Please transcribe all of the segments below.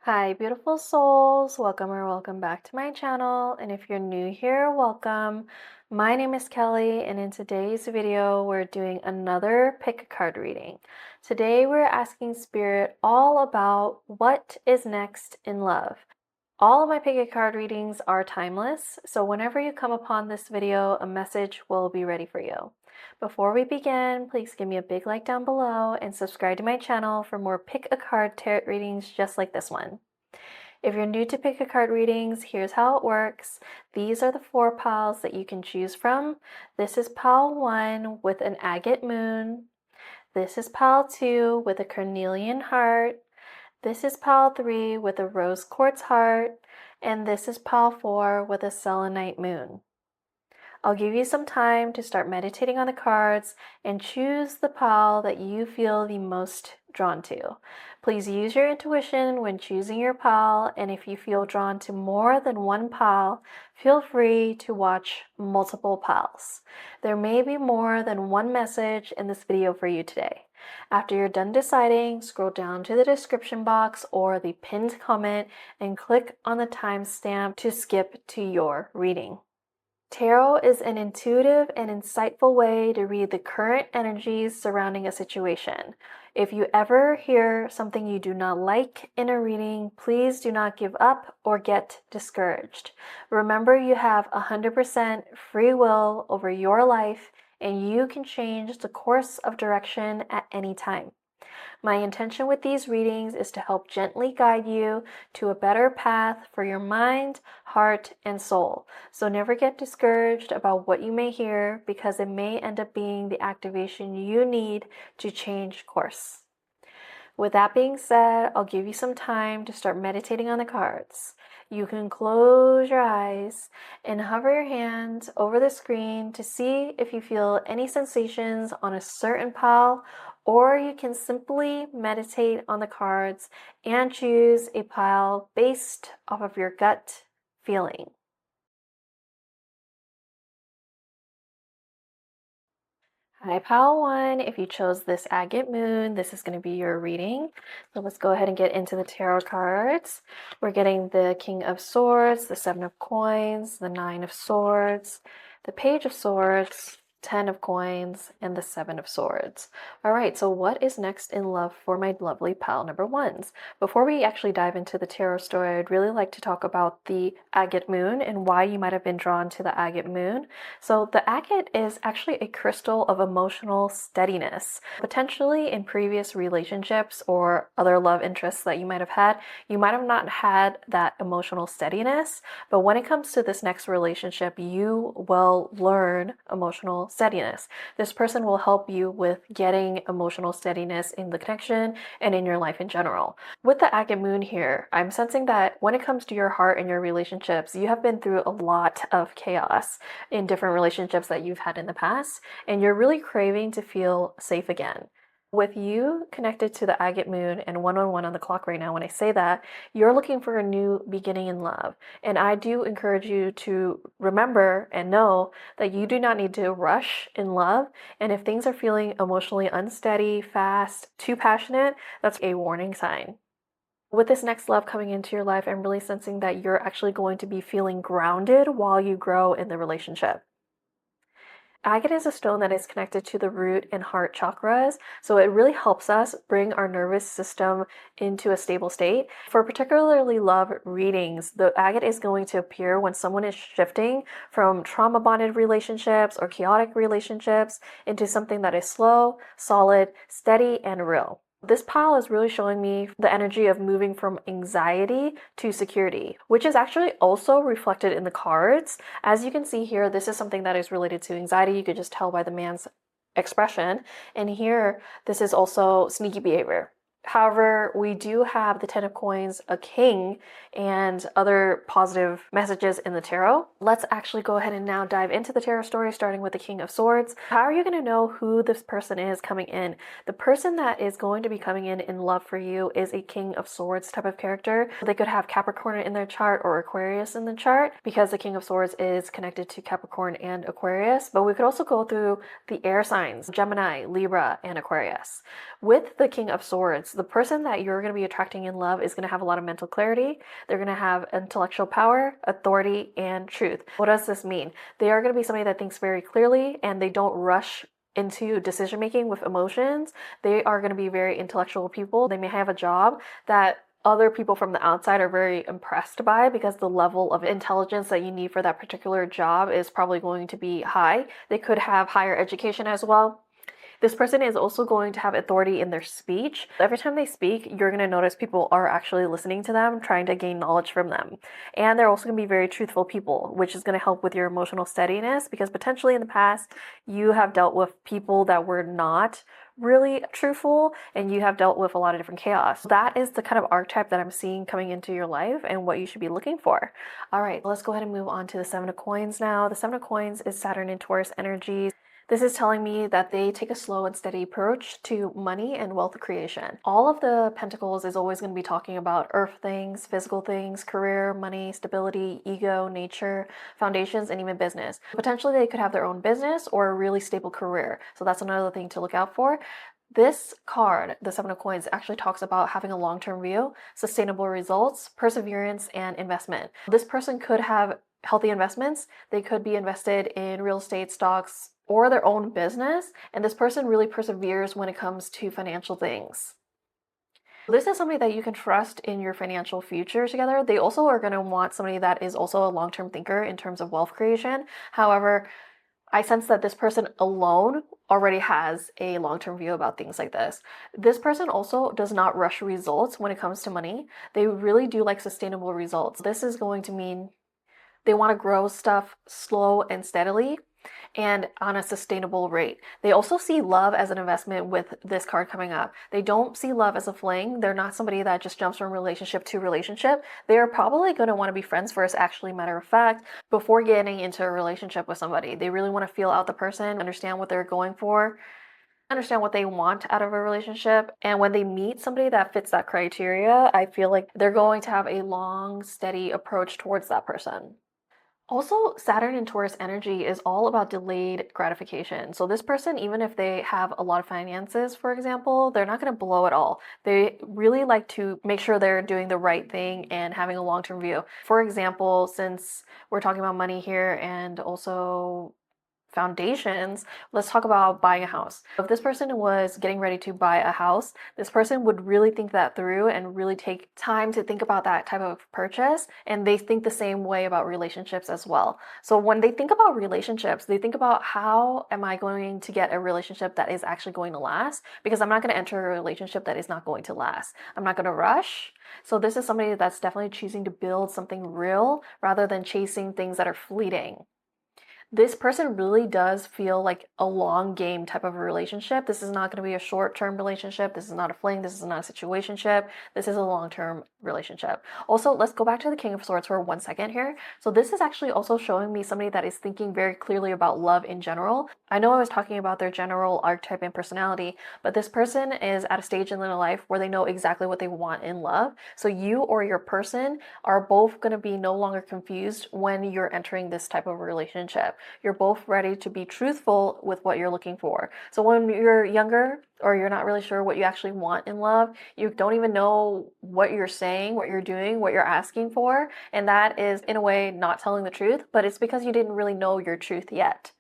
Hi, beautiful souls. Welcome back to my channel. And if you're new here, welcome. My name is Kelly, and in today's video, we're doing another pick a card reading. Today, we're asking Spirit all about what is next in love. All of my pick a card readings are timeless, so whenever you come upon this video, a message will be ready for you. Before we begin, please give me a big like down below and subscribe to my channel for more pick a card tarot readings just like this one. If you're new to pick a card readings, here's how it works. These are the 4 piles that you can choose from. This is pile 1 with an agate moon. This is pile 2 with a carnelian heart. This is pile 3 with a rose quartz heart, and this is pile 4 with a selenite moon. I'll give you some time to start meditating on the cards and choose the pile that you feel the most drawn to. Please use your intuition when choosing your pile, and if you feel drawn to more than one pile, feel free to watch multiple piles. There may be more than one message in this video for you today. After you're done deciding, scroll down to the description box or the pinned comment and click on the timestamp to skip to your reading. Tarot is an intuitive and insightful way to read the current energies surrounding a situation. If you ever hear something you do not like in a reading, please do not give up or get discouraged. Remember, you have 100% free will over your life, and you can change the course of direction at any time. My intention with these readings is to help gently guide you to a better path for your mind, heart, and soul. So never get discouraged about what you may hear, because it may end up being the activation you need to change course. With that being said, I'll give you some time to start meditating on the cards. You can close your eyes and hover your hand over the screen to see if you feel any sensations on a certain pile, or you can simply meditate on the cards and choose a pile based off of your gut feeling. Hi, pile 1. If you chose this agate moon, this is going to be your reading. So let's go ahead and get into the tarot cards. We're getting the King of Swords, the 7 of Coins, the 9 of Swords, the Page of Swords, 10 of Coins, and the 7 of Swords. All right, so what is next in love for my lovely pile number 1s? Before we actually dive into the tarot story, I'd really like to talk about the agate moon and why you might have been drawn to the agate moon. So the agate is actually a crystal of emotional steadiness. Potentially in previous relationships or other love interests that you might have had, you might have not had that emotional steadiness, but when it comes to this next relationship, you will learn emotional steadiness. This person will help you with getting emotional steadiness in the connection and in your life in general. With the agate moon here, I'm sensing that when it comes to your heart and your relationships, you have been through a lot of chaos in different relationships that you've had in the past, and you're really craving to feel safe again. With you connected to the agate moon and 111 on the clock right now, when I say that, you're looking for a new beginning in love. And I do encourage you to remember and know that you do not need to rush in love. And if things are feeling emotionally unsteady, fast, too passionate, that's a warning sign. With this next love coming into your life, I'm really sensing that you're actually going to be feeling grounded while you grow in the relationship. Agate is a stone that is connected to the root and heart chakras, so it really helps us bring our nervous system into a stable state. For particularly love readings, the agate is going to appear when someone is shifting from trauma-bonded relationships or chaotic relationships into something that is slow, solid, steady, and real. This pile is really showing me the energy of moving from anxiety to security, which is actually also reflected in the cards. As you can see here, this is something that is related to anxiety. You could just tell by the man's expression. And here, this is also sneaky behavior. However, we do have the 10 of Coins, a king, and other positive messages in the tarot. Let's actually go ahead and now dive into the tarot story, starting with the King of Swords. How are you going to know who this person is coming in? The person that is going to be coming in love for you is a King of Swords type of character. They could have Capricorn in their chart or Aquarius in the chart, because the King of Swords is connected to Capricorn and Aquarius. But we could also go through the air signs, Gemini, Libra, and Aquarius. With the King of Swords, the person that you're going to be attracting in love is going to have a lot of mental clarity. They're going to have intellectual power, authority, and truth. What does this mean? They are going to be somebody that thinks very clearly and they don't rush into decision making with emotions. They are going to be very intellectual people. They may have a job that other people from the outside are very impressed by because the level of intelligence that you need for that particular job is probably going to be high. They could have higher education as well. This person is also going to have authority in their speech. Every time they speak, you're going to notice people are actually listening to them, trying to gain knowledge from them. And they're also going to be very truthful people, which is going to help with your emotional steadiness because potentially in the past, you have dealt with people that were not really truthful and you have dealt with a lot of different chaos. That is the kind of archetype that I'm seeing coming into your life and what you should be looking for. All right, let's go ahead and move on to the Seven of Coins now. The Seven of Coins is Saturn and Taurus energy. This is telling me that they take a slow and steady approach to money and wealth creation. All of the Pentacles is always going to be talking about earth things, physical things, career, money, stability, ego, nature, foundations, and even business. Potentially they could have their own business or a really stable career. So that's another thing to look out for. This card, the Seven of Coins, actually talks about having a long-term view, sustainable results, perseverance, and investment. This person could have healthy investments. They could be invested in real estate, stocks, or their own business, and this person really perseveres when it comes to financial things. This is somebody that you can trust in your financial future together. They also are going to want somebody that is also a long-term thinker in terms of wealth creation. However, I sense that this person alone already has a long-term view about things like this. This person also does not rush results when it comes to money. They really do like sustainable results. This is going to mean they want to grow stuff slow and steadily and on a sustainable rate. They also see love as an investment with this card coming up. They don't see love as a fling. They're not somebody that just jumps from relationship to relationship. They're probably going to want to be friends first, actually, matter of fact, before getting into a relationship with somebody. They really want to feel out the person, understand what they're going for, understand what they want out of a relationship. And when they meet somebody that fits that criteria, I feel like they're going to have a long, steady approach towards that person. Also, Saturn and Taurus energy is all about delayed gratification. So this person, even if they have a lot of finances, for example, they're not going to blow it all. They really like to make sure they're doing the right thing and having a long-term view. For example, since we're talking about money here and also foundations, let's talk about buying a house. If this person was getting ready to buy a house, this person would really think that through and really take time to think about that type of purchase. And they think the same way about relationships as well. So when they think about relationships, they think about how am I going to get a relationship that is actually going to last? Because I'm not going to enter a relationship that is not going to last. I'm not going to rush. So this is somebody that's definitely choosing to build something real rather than chasing things that are fleeting. This person really does feel like a long game type of a relationship. This is not going to be a short-term relationship. This is not a fling. This is not a situationship. This is a long-term relationship. Also, let's go back to the King of Swords for 1 second here. So this is actually also showing me somebody that is thinking very clearly about love in general. I know I was talking about their general archetype and personality, but this person is at a stage in their life where they know exactly what they want in love. So you or your person are both going to be no longer confused when you're entering this type of relationship. You're both ready to be truthful with what you're looking for. So when you're younger or you're not really sure what you actually want in love, you don't even know what you're saying, what you're doing, what you're asking for. And that is in a way not telling the truth, but it's because you didn't really know your truth yet.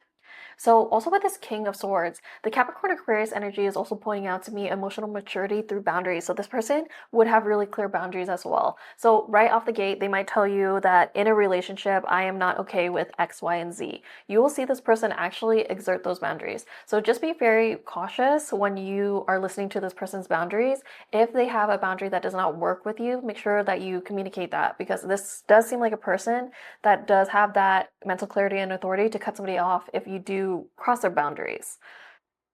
So also with this King of Swords, the Capricorn Aquarius energy is also pointing out to me emotional maturity through boundaries. So this person would have really clear boundaries as well. So right off the gate, they might tell you that in a relationship, I am not okay with X, Y, and Z. You will see this person actually exert those boundaries. So just be very cautious when you are listening to this person's boundaries. If they have a boundary that does not work with you, make sure that you communicate that, because this does seem like a person that does have that mental clarity and authority to cut somebody off if you do cross their boundaries.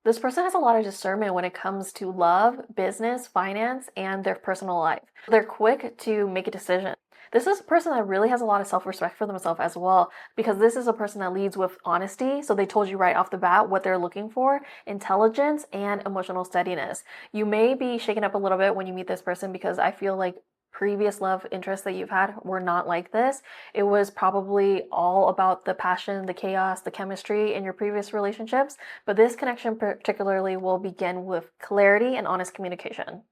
This person has a lot of discernment when it comes to love, business, finance, and their personal life. They're quick to make a decision. This is a person that really has a lot of self-respect for themselves as well, because this is a person that leads with honesty. So they told you right off the bat what they're looking for: intelligence and emotional steadiness. You may be shaken up a little bit when you meet this person, because I feel like previous love interests that you've had were not like this. It was probably all about the passion, the chaos, the chemistry in your previous relationships. But this connection particularly will begin with clarity and honest communication.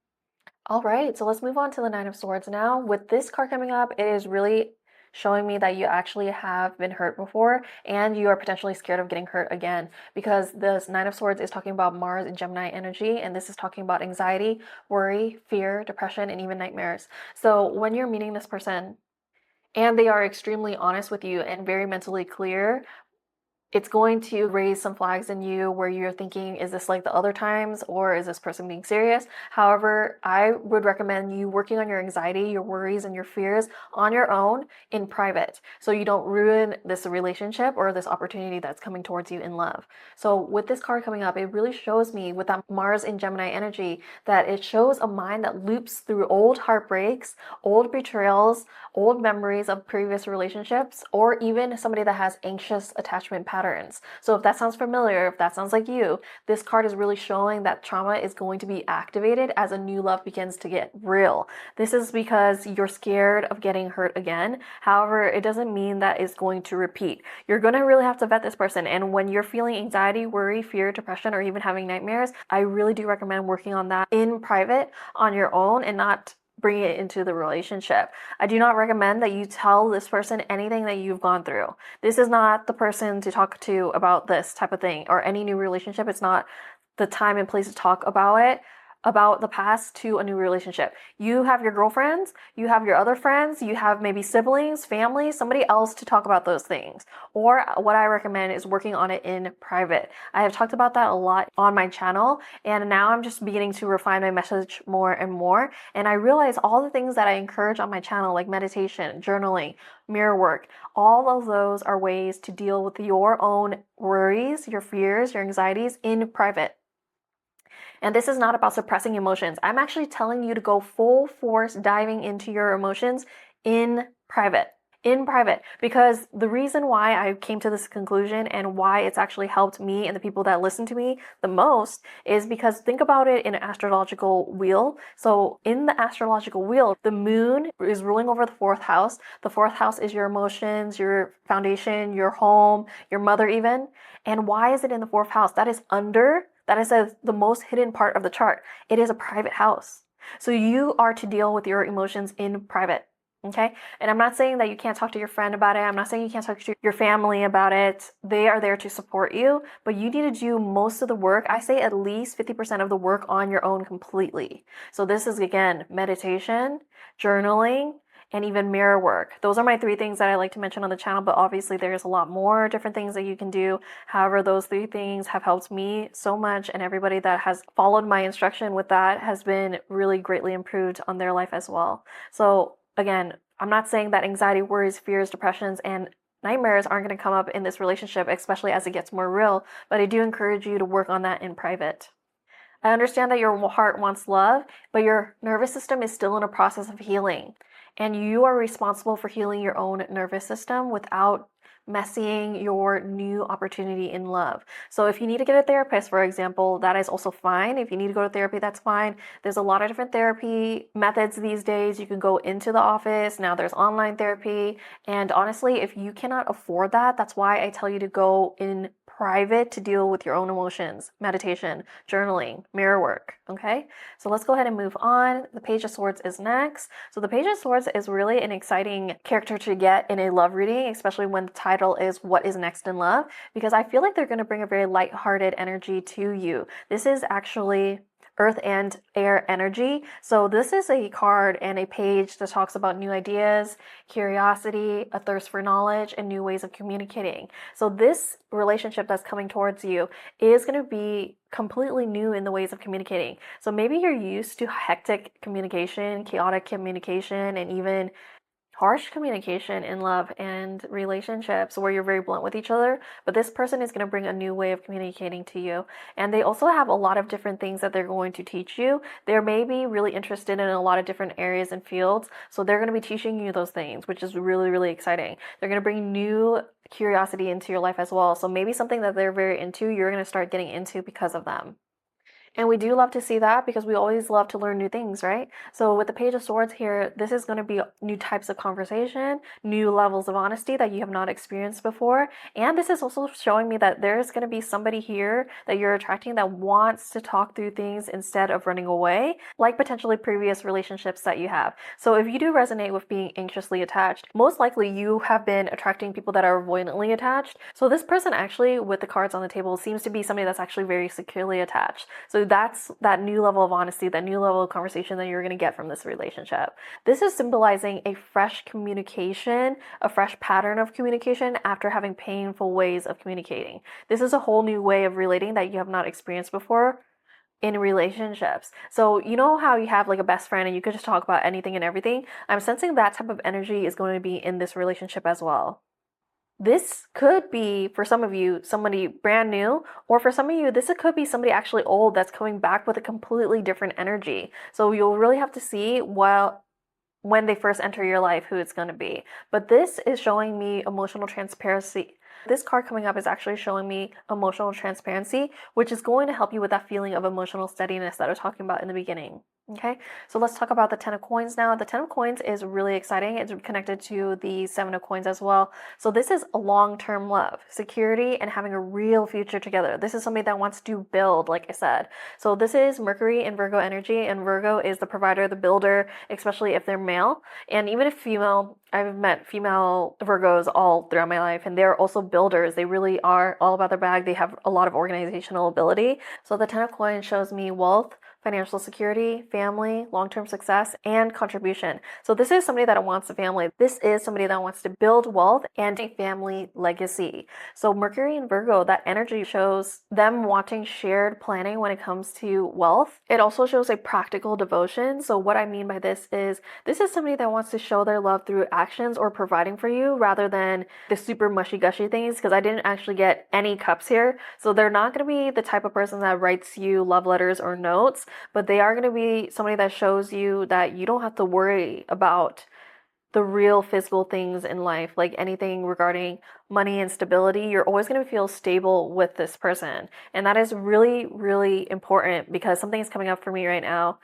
All right, so let's move on to the Nine of Swords now. With this card coming up, it is really showing me that you actually have been hurt before and you are potentially scared of getting hurt again, because this Nine of Swords is talking about Mars and Gemini energy, and this is talking about anxiety, worry, fear, depression, and even nightmares. So when you're meeting this person and they are extremely honest with you and very mentally clear, it's going to raise some flags in you where you're thinking, is this like the other times, or is this person being serious? However, I would recommend you working on your anxiety, your worries, and your fears on your own in private, so you don't ruin this relationship or this opportunity that's coming towards you in love. So with this card coming up, it really shows me with that Mars in Gemini energy that it shows a mind that loops through old heartbreaks, old betrayals, old memories of previous relationships, or even somebody that has anxious attachment patterns. So if that sounds familiar, if that sounds like you, this card is really showing that trauma is going to be activated as a new love begins to get real. This is because you're scared of getting hurt again. However, it doesn't mean that it's going to repeat. You're going to really have to vet this person. And when you're feeling anxiety, worry, fear, depression, or even having nightmares, I really do recommend working on that in private on your own and not bring it into the relationship. I do not recommend that you tell this person anything that you've gone through. This is not the person to talk to about this type of thing or any new relationship. It's not the time and place to talk about it, about the past to a new relationship. You have your girlfriends, you have your other friends, you have maybe siblings, family, somebody else to talk about those things. Or what I recommend is working on it in private. I have talked about that a lot on my channel, and now I'm just beginning to refine my message more and more. And I realize all the things that I encourage on my channel, like meditation, journaling, mirror work, all of those are ways to deal with your own worries, your fears, your anxieties in private. And this is not about suppressing emotions. I'm actually telling you to go full force diving into your emotions in private. In private, because the reason why I came to this conclusion and why it's actually helped me and the people that listen to me the most is because think about it in an astrological wheel. So in the astrological wheel, the moon is ruling over the fourth house. The fourth house is your emotions, your foundation, your home, your mother even. And why is it in the fourth house? That is the most hidden part of the chart. It is a private house. So you are to deal with your emotions in private. Okay? And I'm not saying that you can't talk to your friend about it. I'm not saying you can't talk to your family about it. They are there to support you, but you need to do most of the work. I say at least 50% of the work on your own completely. So this is, again, meditation, journaling, and even mirror work. Those are my 3 things that I like to mention on the channel, but obviously there's a lot more different things that you can do. However, those 3 things have helped me so much, and everybody that has followed my instruction with that has been really greatly improved on their life as well. So again, I'm not saying that anxiety, worries, fears, depressions, and nightmares aren't going to come up in this relationship, especially as it gets more real, but I do encourage you to work on that in private. I understand that your heart wants love, but your nervous system is still in a process of healing. And you are responsible for healing your own nervous system without messing your new opportunity in love. So if you need to get a therapist, for example, that is also fine. If you need to go to therapy, that's fine. There's a lot of different therapy methods these days. You can go into the office. Now there's online therapy. And honestly, if you cannot afford that, that's why I tell you to go in private to deal with your own emotions, meditation, journaling, mirror work, okay? So let's go ahead and move on. The Page of Swords is next. So the Page of Swords is really an exciting character to get in a love reading, especially when the title is What is Next in Love, because I feel like they're going to bring a very lighthearted energy to you. This is actually Earth and Air energy. So this is a card and a page that talks about new ideas, curiosity, a thirst for knowledge, and new ways of communicating. So this relationship that's coming towards you is going to be completely new in the ways of communicating. So maybe you're used to hectic communication, chaotic communication, and even harsh communication in love and relationships where you're very blunt with each other, but this person is going to bring a new way of communicating to you. And they also have a lot of different things that they're going to teach you. They may be really interested in a lot of different areas and fields, so they're going to be teaching you those things, which is really, really exciting. They're going to bring new curiosity into your life as well. So maybe something that they're very into, you're going to start getting into because of them. And we do love to see that because we always love to learn new things, right? So with the Page of Swords here, this is going to be new types of conversation, new levels of honesty that you have not experienced before. And this is also showing me that there's going to be somebody here that you're attracting that wants to talk through things instead of running away, like potentially previous relationships that you have. So if you do resonate with being anxiously attached, most likely you have been attracting people that are avoidantly attached. So this person actually, with the cards on the table, seems to be somebody that's actually very securely attached. So that's that new level of honesty, that new level of conversation that you're going to get from this relationship. This is symbolizing a fresh communication, a fresh pattern of communication after having painful ways of communicating. This is a whole new way of relating that you have not experienced before in relationships. So you know how you have like a best friend and you could just talk about anything and everything? I'm sensing that type of energy is going to be in this relationship as well. This could be, for some of you, somebody brand new, or for some of you, this could be somebody actually old that's coming back with a completely different energy. So you'll really have to see, well, when they first enter your life, who it's going to be. But this is showing me emotional transparency. This card coming up is actually showing me emotional transparency, which is going to help you with that feeling of emotional steadiness that I was talking about in the beginning. Okay, so let's talk about the Ten of Coins now. The Ten of Coins is really exciting. It's connected to the Seven of Coins as well. So this is a long-term love, security, and having a real future together. This is somebody that wants to build, like I said. So this is Mercury in Virgo energy, and Virgo is the provider, the builder, especially if they're male. And even if female, I've met female Virgos all throughout my life, and they're also builders. They really are all about their bag. They have a lot of organizational ability. So the Ten of Coins shows me wealth, financial security, family, long-term success, and contribution. So this is somebody that wants a family. This is somebody that wants to build wealth and a family legacy. So Mercury and Virgo, that energy shows them wanting shared planning when it comes to wealth. It also shows a practical devotion. So what I mean by this is somebody that wants to show their love through actions or providing for you rather than the super mushy-gushy things, because I didn't actually get any cups here. So they're not going to be the type of person that writes you love letters or notes, but they are going to be somebody that shows you that you don't have to worry about the real physical things in life, like anything regarding money and stability. You're always going to feel stable with this person. And that is really, really important because something is coming up for me right now.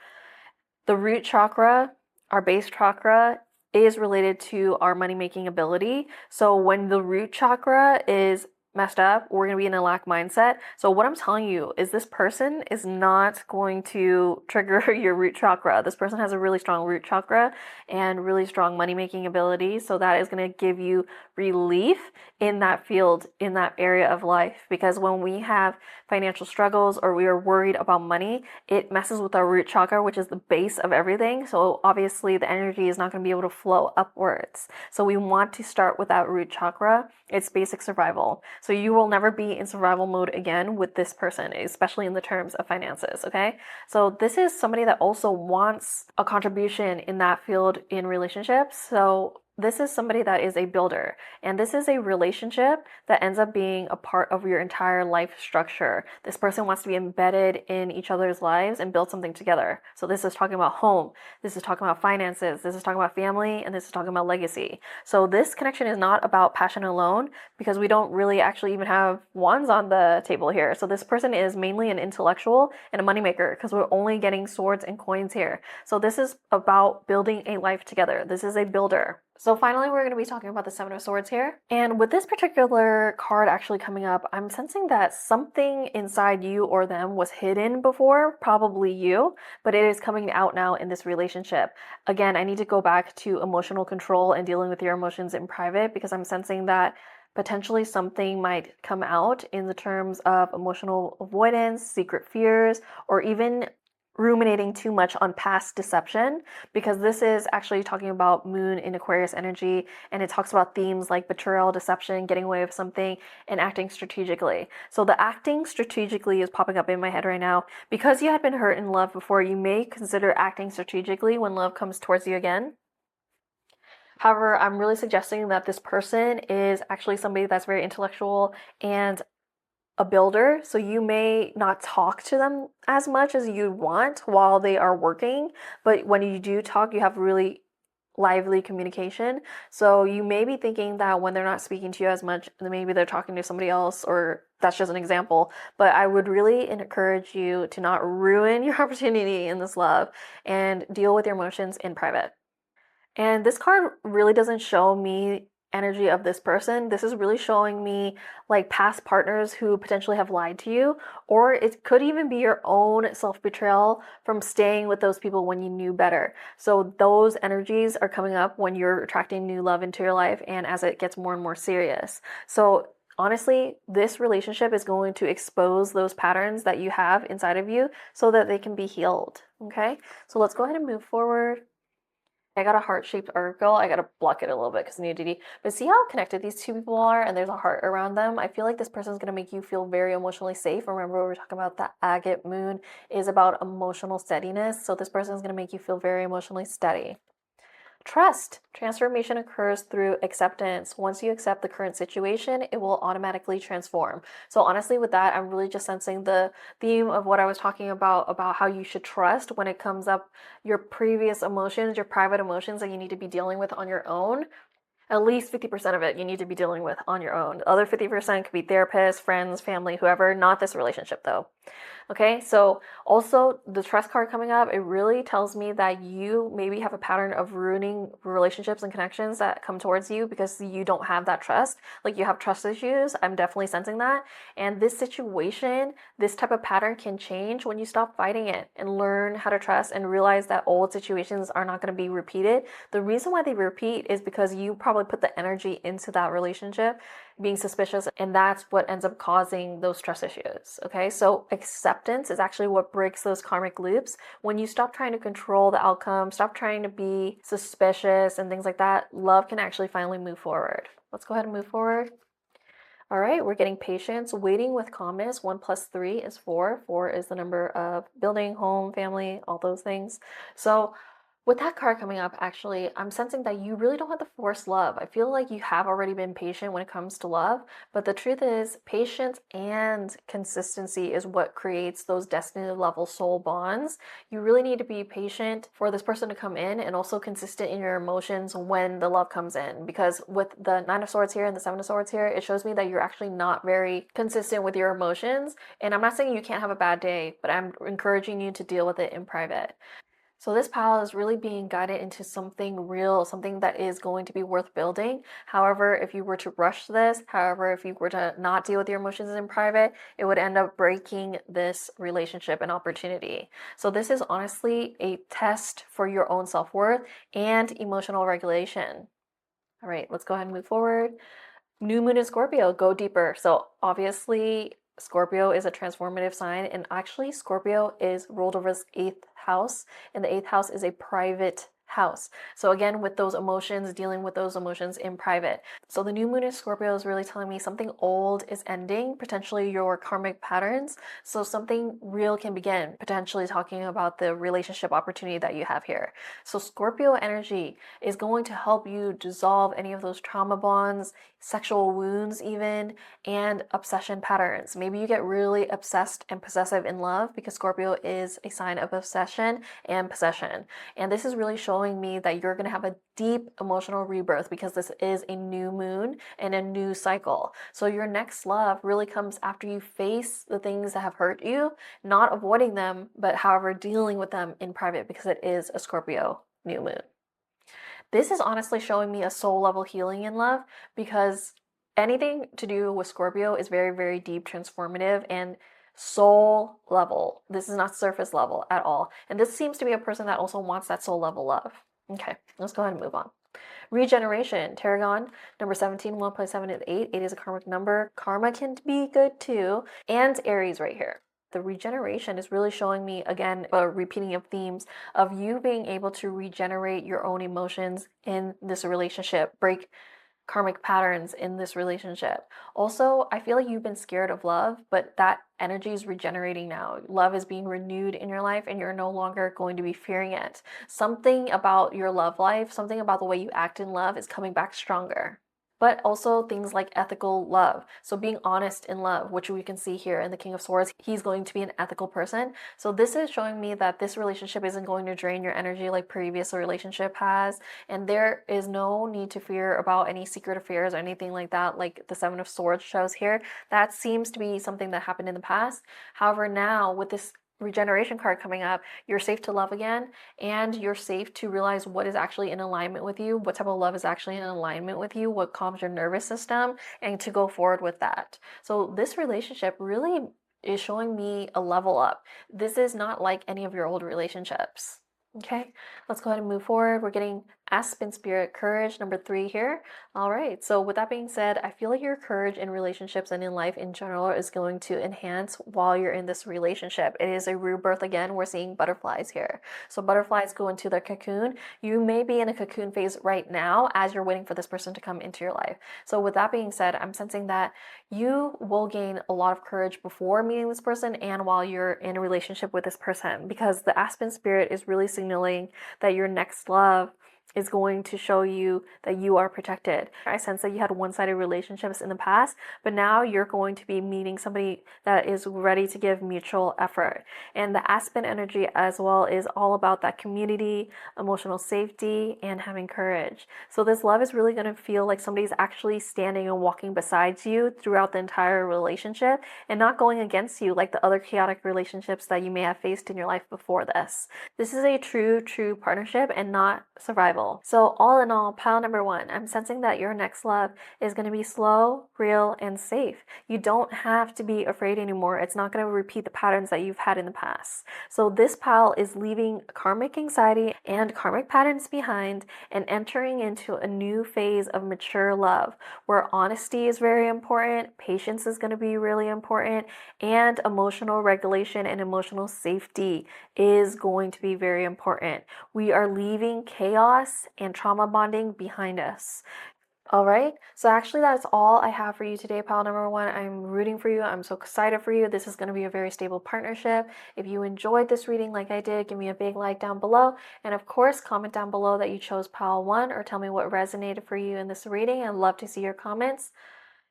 The root chakra, our base chakra, is related to our money making ability. So when the root chakra is messed up, we're going to be in a lack mindset. So what I'm telling you is this person is not going to trigger your root chakra. This person has a really strong root chakra and really strong money making ability. So that is going to give you relief in that field, in that area of life. Because when we have financial struggles or we are worried about money, it messes with our root chakra, which is the base of everything. So obviously the energy is not going to be able to flow upwards. So we want to start with that root chakra. It's basic survival. So you will never be in survival mode again with this person, especially in the terms of finances, okay? So this is somebody that also wants a contribution in that field in relationships. So this is somebody that is a builder, and this is a relationship that ends up being a part of your entire life structure. This person wants to be embedded in each other's lives and build something together. So this is talking about home, this is talking about finances, this is talking about family, and this is talking about legacy. So this connection is not about passion alone, because we don't really actually even have wands on the table here. So this person is mainly an intellectual and a moneymaker, because we're only getting swords and coins here. So this is about building a life together. This is a builder. So finally, we're going to be talking about the Seven of Swords here. And with this particular card actually coming up, I'm sensing that something inside you or them was hidden before, probably you, but it is coming out now in this relationship. Again, I need to go back to emotional control and dealing with your emotions in private, because I'm sensing that potentially something might come out in the terms of emotional avoidance, secret fears, or even ruminating too much on past deception, because this is actually talking about moon in Aquarius energy, and it talks about themes like betrayal, deception, getting away with something, and acting strategically. So the acting strategically is popping up in my head right now. Because you had been hurt in love before, you may consider acting strategically when love comes towards you again. However, I'm really suggesting that this person is actually somebody that's very intellectual and a builder, so you may not talk to them as much as you want while they are working, but when you do talk, you have really lively communication. So you may be thinking that when they're not speaking to you as much, maybe they're talking to somebody else, or that's just an example. But I would really encourage you to not ruin your opportunity in this love and deal with your emotions in private. And this card really doesn't show me energy of this person. This is really showing me like past partners who potentially have lied to you, or it could even be your own self-betrayal from staying with those people when you knew better. So those energies are coming up when you're attracting new love into your life and as it gets more and more serious. So honestly, this relationship is going to expose those patterns that you have inside of you so that they can be healed. Okay, so let's go ahead and move forward. I got a heart-shaped oracle. I gotta block it a little bit because nudity. But see how connected these two people are, and there's a heart around them. I feel like this person is gonna make you feel very emotionally safe. Remember, we were talking about the agate moon is about emotional steadiness. So this person is gonna make you feel very emotionally steady. Trust. Transformation occurs through acceptance. Once you accept the current situation, it will automatically transform. So honestly, with that, I'm really just sensing the theme of what I was talking about how you should trust when it comes up your previous emotions, your private emotions that you need to be dealing with on your own. At least 50% of it you need to be dealing with on your own. The other 50% could be therapists, friends, family, whoever, not this relationship though. Okay, so also the trust card coming up, it really tells me that you maybe have a pattern of ruining relationships and connections that come towards you because you don't have that trust. Like you have trust issues. I'm definitely sensing that. And this situation, this type of pattern can change when you stop fighting it and learn how to trust and realize that old situations are not going to be repeated. The reason why they repeat is because you probably put the energy into that relationship being suspicious, and that's what ends up causing those trust issues. Okay, so acceptance is actually what breaks those karmic loops. When you stop trying to control the outcome, stop trying to be suspicious and things like that, love can actually finally move forward. Let's go ahead and move forward. All right, we're getting patience, waiting with calmness. 1 plus 3 is 4. 4 is the number of building, home, family, all those things. So with that card coming up, actually, I'm sensing that you really don't have to force love. I feel like you have already been patient when it comes to love, but the truth is, patience and consistency is what creates those destiny level soul bonds. You really need to be patient for this person to come in and also consistent in your emotions when the love comes in. Because with the Nine of Swords here and the Seven of Swords here, it shows me that you're actually not very consistent with your emotions. And I'm not saying you can't have a bad day, but I'm encouraging you to deal with it in private. So this pile is really being guided into something real, something that is going to be worth building. However, if you were to rush this, however, if you were to not deal with your emotions in private, it would end up breaking this relationship and opportunity. So this is honestly a test for your own self-worth and emotional regulation. All right, let's go ahead and move forward. New moon in Scorpio, go deeper. So obviously Scorpio is a transformative sign, and actually Scorpio is ruled over his 8th house, and the 8th house is a private house. So again, with those emotions, dealing with those emotions in private. So the new moon in Scorpio is really telling me something old is ending, potentially your karmic patterns. So something real can begin, potentially talking about the relationship opportunity that you have here. So Scorpio energy is going to help you dissolve any of those trauma bonds, sexual wounds even, and obsession patterns. Maybe you get really obsessed and possessive in love because Scorpio is a sign of obsession and possession. And this is really showing me that you're going to have a deep emotional rebirth because this is a new moon and a new cycle. So your next love really comes after you face the things that have hurt you, not avoiding them, but however dealing with them in private because it is a Scorpio new moon. This is honestly showing me a soul level healing in love because anything to do with Scorpio is very, very deep, transformative, and soul level. This is not surface level at all. And this seems to be a person that also wants that soul level love. Okay, let's go ahead and move on. Regeneration, Tarragon, number 17, 1 plus 7 is 8. 8 is a karmic number. Karma can be good too. And Aries right here. The regeneration is really showing me, again, a repeating of themes of you being able to regenerate your own emotions in this relationship, break karmic patterns in this relationship. Also, I feel like you've been scared of love, but that energy is regenerating now. Love is being renewed in your life and you're no longer going to be fearing it. Something about your love life, something about the way you act in love is coming back stronger. but also things like ethical love. So being honest in love, which we can see here in the King of Swords, he's going to be an ethical person. So this is showing me that this relationship isn't going to drain your energy like previous relationship has, and there is no need to fear about any secret affairs or anything like that, like the Seven of Swords shows here. That seems to be something that happened in the past. However, now with this regeneration card coming up, you're safe to love again, and you're safe to realize what is actually in alignment with you, what type of love is actually in alignment with you, what calms your nervous system, and to go forward with that. So this relationship really is showing me a level up. This is not like any of your old relationships. Okay, let's go ahead and move forward. We're getting Aspen Spirit Courage, number 3 here. All right, so with that being said, I feel like your courage in relationships and in life in general is going to enhance while you're in this relationship. It is a rebirth again. We're seeing butterflies here. So butterflies go into their cocoon. You may be in a cocoon phase right now as you're waiting for this person to come into your life. So with that being said, I'm sensing that you will gain a lot of courage before meeting this person and while you're in a relationship with this person, because the Aspen Spirit is really signaling that your next love is going to show you that you are protected. I sense that you had one-sided relationships in the past, but now you're going to be meeting somebody that is ready to give mutual effort. And the Aspen energy as well is all about that community, emotional safety, and having courage. So this love is really going to feel like somebody's actually standing and walking beside you throughout the entire relationship and not going against you like the other chaotic relationships that you may have faced in your life before this. This is a true partnership and not survival. So all in all, pile number 1, I'm sensing that your next love is going to be slow, real, and safe. You don't have to be afraid anymore. It's not going to repeat the patterns that you've had in the past. So this pile is leaving karmic anxiety and karmic patterns behind and entering into a new phase of mature love where honesty is very important, patience is going to be really important, and emotional regulation and emotional safety is going to be very important. We are leaving chaos and trauma bonding behind us. All right, so actually that's all I have for you today, pile number 1. I'm rooting for you. I'm so excited for you. This is going to be a very stable partnership. If you enjoyed this reading like I did, give me a big like down below. And of course, comment down below that you chose pile 1 or tell me what resonated for you in this reading. I'd love to see your comments.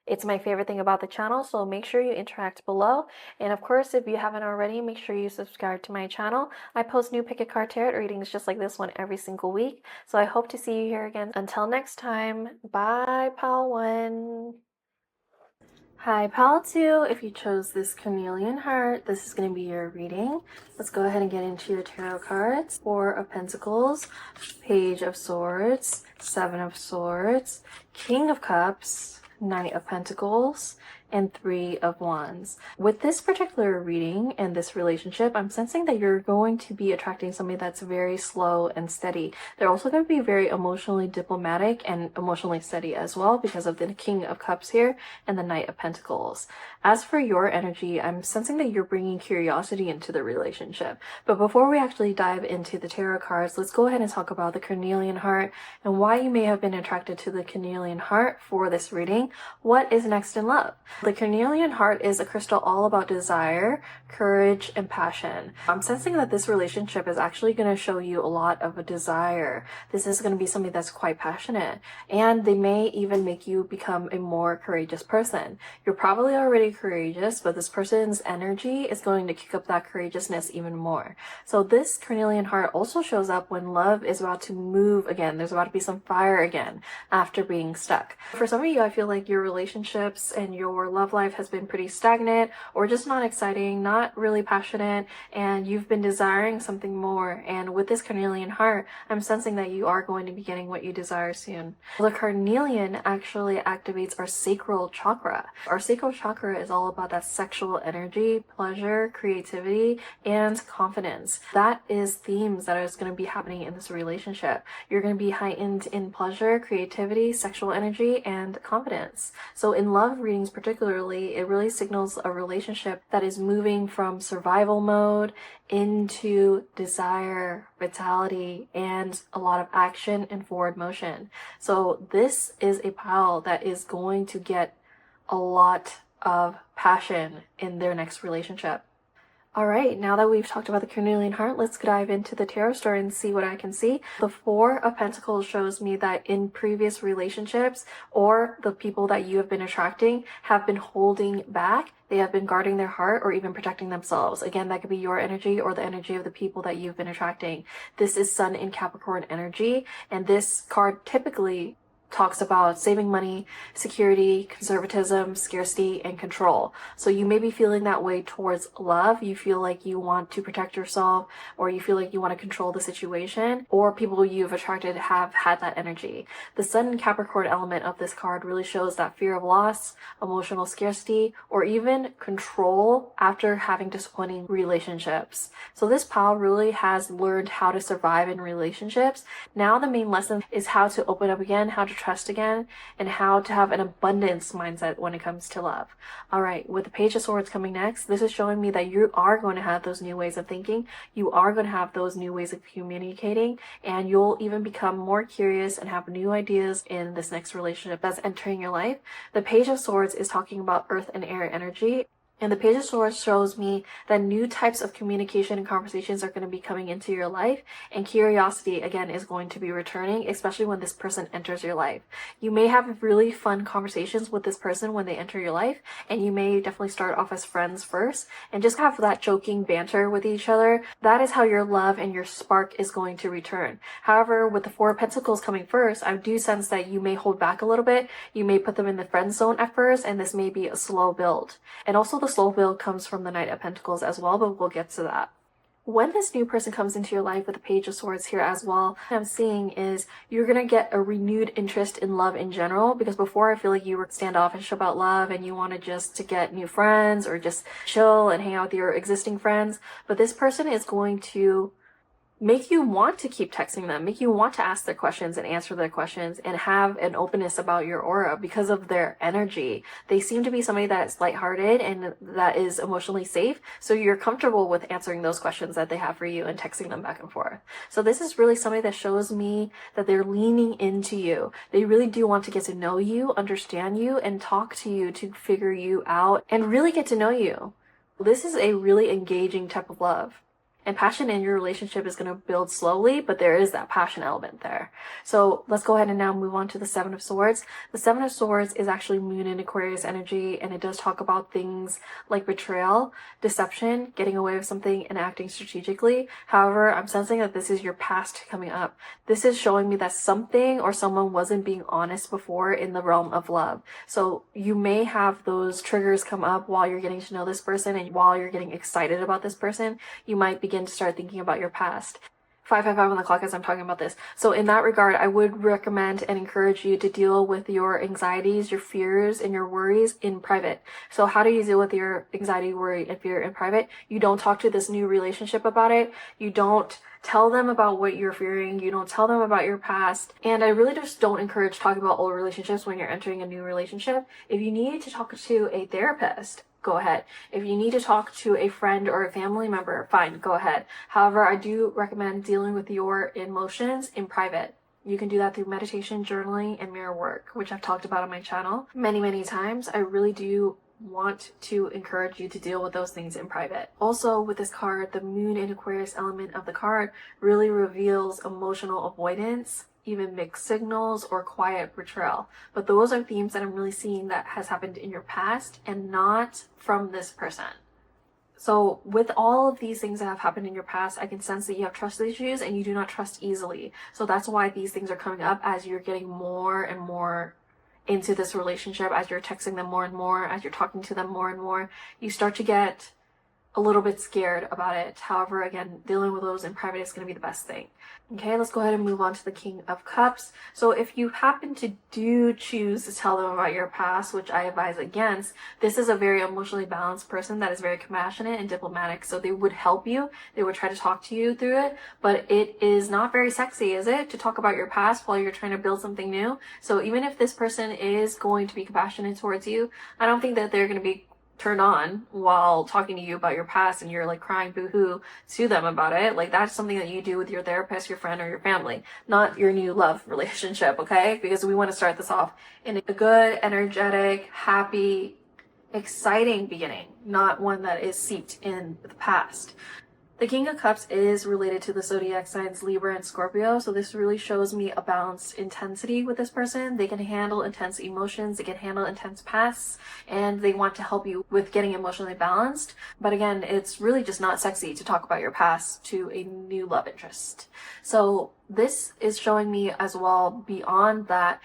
It's my favorite thing about the channel, so make sure you interact below. And of course, if you haven't already, make sure you subscribe to my channel. I post new pick a card tarot readings just like this one every single week. So I hope to see you here again. Until next time, bye, pal 1. Hi, pal 2. If you chose this Carnelian heart, this is going to be your reading. Let's go ahead and get into your tarot cards. 4 of Pentacles, Page of Swords, 7 of Swords, King of Cups, Knight of Pentacles, and 3 of Wands. With this particular reading and this relationship, I'm sensing that you're going to be attracting somebody that's very slow and steady. They're also going to be very emotionally diplomatic and emotionally steady as well because of the King of Cups here and the Knight of Pentacles. As for your energy, I'm sensing that you're bringing curiosity into the relationship. But before we actually dive into the tarot cards, let's go ahead and talk about the Carnelian heart and why you may have been attracted to the Carnelian heart for this reading. What is next in love? The Carnelian heart is a crystal all about desire, courage, and passion. I'm sensing that this relationship is actually going to show you a lot of a desire. This is going to be something that's quite passionate, and they may even make you become a more courageous person. You're probably already courageous, but this person's energy is going to kick up that courageousness even more. So this Carnelian heart also shows up when love is about to move again. There's about to be some fire again after being stuck. For some of you, I feel like your relationships and your love life has been pretty stagnant or just not exciting, not really passionate, and you've been desiring something more. And with this Carnelian heart, I'm sensing that you are going to be getting what you desire soon. The Carnelian actually activates our sacral chakra. Our sacral chakra is all about that sexual energy, pleasure, creativity, and confidence. That is themes that is going to be happening in this relationship. You're going to be heightened in pleasure, creativity, sexual energy, and confidence. So in love readings particularly, it really signals a relationship that is moving from survival mode into desire, vitality, and a lot of action and forward motion. So this is a pile that is going to get a lot of passion in their next relationship. All right, now that we've talked about the Carnelian heart, let's dive into the tarot story and see what I can see. The Four of Pentacles shows me that in previous relationships or the people that you have been attracting have been holding back. They have been guarding their heart or even protecting themselves. Again, that could be your energy or the energy of the people that you've been attracting. This is Sun in Capricorn energy, and this card typically talks about saving money, security, conservatism, scarcity, and control. So you may be feeling that way towards love. You feel like you want to protect yourself, or you feel like you want to control the situation, or people you've attracted have had that energy. The Sun and Capricorn element of this card really shows that fear of loss, emotional scarcity, or even control after having disappointing relationships. So this pal really has learned how to survive in relationships. Now the main lesson is how to open up again, how to trust again, and how to have an abundance mindset when it comes to love. All right, with the Page of Swords coming next, this is showing me that you are going to have those new ways of thinking, you are going to have those new ways of communicating, and you'll even become more curious and have new ideas in this next relationship that's entering your life. The Page of Swords is talking about earth and air energy. And the Page of Swords shows me that new types of communication and conversations are going to be coming into your life, and curiosity again is going to be returning, especially when this person enters your life. You may have really fun conversations with this person when they enter your life, and you may definitely start off as friends first and just have that joking banter with each other. That is how your love and your spark is going to return. However, with the Four of Pentacles coming first, I do sense that you may hold back a little bit. You may put them in the friend zone at first, and this may be a slow build. And also the slow build comes from the Knight of Pentacles as well, but we'll get to that. When this new person comes into your life with the Page of Swords here as well, what I'm seeing is you're going to get a renewed interest in love in general, because before I feel like you were standoffish about love and you wanted just to get new friends or just chill and hang out with your existing friends. But this person is going to make you want to keep texting them, make you want to ask their questions and answer their questions and have an openness about your aura because of their energy. They seem to be somebody that's lighthearted and that is emotionally safe. So you're comfortable with answering those questions that they have for you and texting them back and forth. So this is really somebody that shows me that they're leaning into you. They really do want to get to know you, understand you, and talk to you to figure you out and really get to know you. This is a really engaging type of love. And passion in your relationship is going to build slowly, but there is that passion element there. So let's go ahead and now move on to the Seven of Swords. The Seven of Swords is actually Moon in Aquarius energy, and it does talk about things like betrayal, deception, getting away with something, and acting strategically. However, I'm sensing that this is your past coming up. This is showing me that something or someone wasn't being honest before in the realm of love. So you may have those triggers come up while you're getting to know this person, and while you're getting excited about this person, you might begin to start thinking about your past. 555 on the clock as I'm talking about this. So in that regard, I would recommend and encourage you to deal with your anxieties, your fears, and your worries in private. So how do you deal with your anxiety, worry, and fear in private? You don't talk to this new relationship about it. You don't tell them about what you're fearing. You don't tell them about your past. And I really just don't encourage talking about old relationships when you're entering a new relationship. If you need to talk to a therapist, go ahead. If you need to talk to a friend or a family member, fine, go ahead. However, I do recommend dealing with your emotions in private. You can do that through meditation, journaling, and mirror work, which I've talked about on my channel many times. I really do want to encourage you to deal with those things in private. Also, with this card, the Moon in Aquarius element of the card really reveals emotional avoidance, even mixed signals or quiet betrayal. But those are themes that I'm really seeing that has happened in your past and not from this person. So with all of these things that have happened in your past, I can sense that you have trust issues and you do not trust easily. So that's why these things are coming up as you're getting more and more into this relationship, as you're texting them more and more, as you're talking to them more and more. You start to get a little bit scared about it. However, again, dealing with those in private is going to be the best thing. Okay, let's go ahead and move on to the King of Cups. So if you happen to choose to tell them about your past, which I advise against, this is a very emotionally balanced person that is very compassionate and diplomatic. So they would help you. They would try to talk to you through it, but it is not very sexy, is it, to talk about your past while you're trying to build something new? So even if this person is going to be compassionate towards you, I don't think that they're going to be turned on while talking to you about your past and you're like crying boo-hoo to them about it. Like, that's something that you do with your therapist, your friend, or your family, not your new love relationship, okay? Because we want to start this off in a good, energetic, happy, exciting beginning, not one that is seeped in the past. The King of Cups is related to the zodiac signs Libra and Scorpio, so this really shows me a balanced intensity with this person. They can handle intense emotions, they can handle intense pasts, and they want to help you with getting emotionally balanced. But again, it's really just not sexy to talk about your past to a new love interest. So this is showing me as well beyond that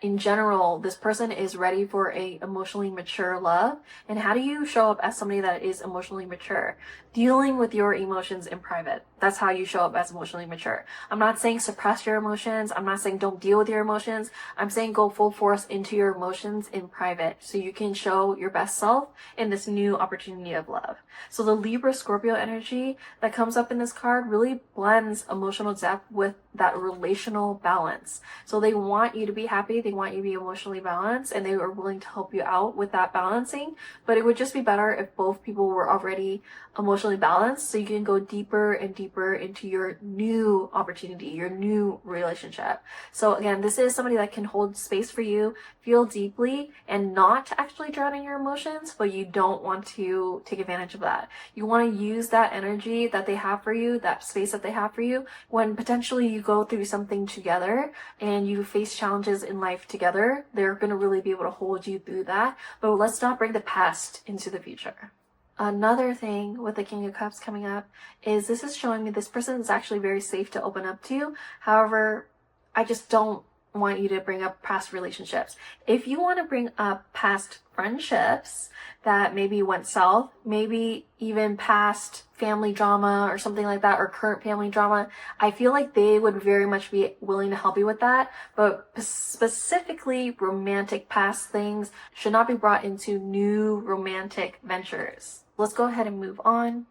in general this person is ready for a emotionally mature love. And how do you show up as somebody that is emotionally mature? Dealing with your emotions in private. That's how you show up as emotionally mature. I'm not saying suppress your emotions. I'm not saying don't deal with your emotions. I'm saying go full force into your emotions in private so you can show your best self in this new opportunity of love. So the Libra Scorpio energy that comes up in this card really blends emotional depth with that relational balance. So they want you to be happy, they want you to be emotionally balanced, and they are willing to help you out with that balancing. But it would just be better if both people were already emotionally balanced so you can go deeper and deeper into your new opportunity, your new relationship. So again, this is somebody that can hold space for you, feel deeply, and not actually drown in your emotions, but you don't want to take advantage of that. You want to use that energy that they have for you, that space that they have for you, when potentially you go through something together and you face challenges in life together. They're going to really be able to hold you through that. But let's not bring the past into the future. Another thing with the King of Cups coming up is this is showing me this person is actually very safe to open up to. However, I just don't want you to bring up past relationships. If you want to bring up past friendships that maybe went south, maybe even past family drama or something like that, or current family drama, I feel like they would very much be willing to help you with that. But specifically romantic past things should not be brought into new romantic ventures. Let's go ahead and move on.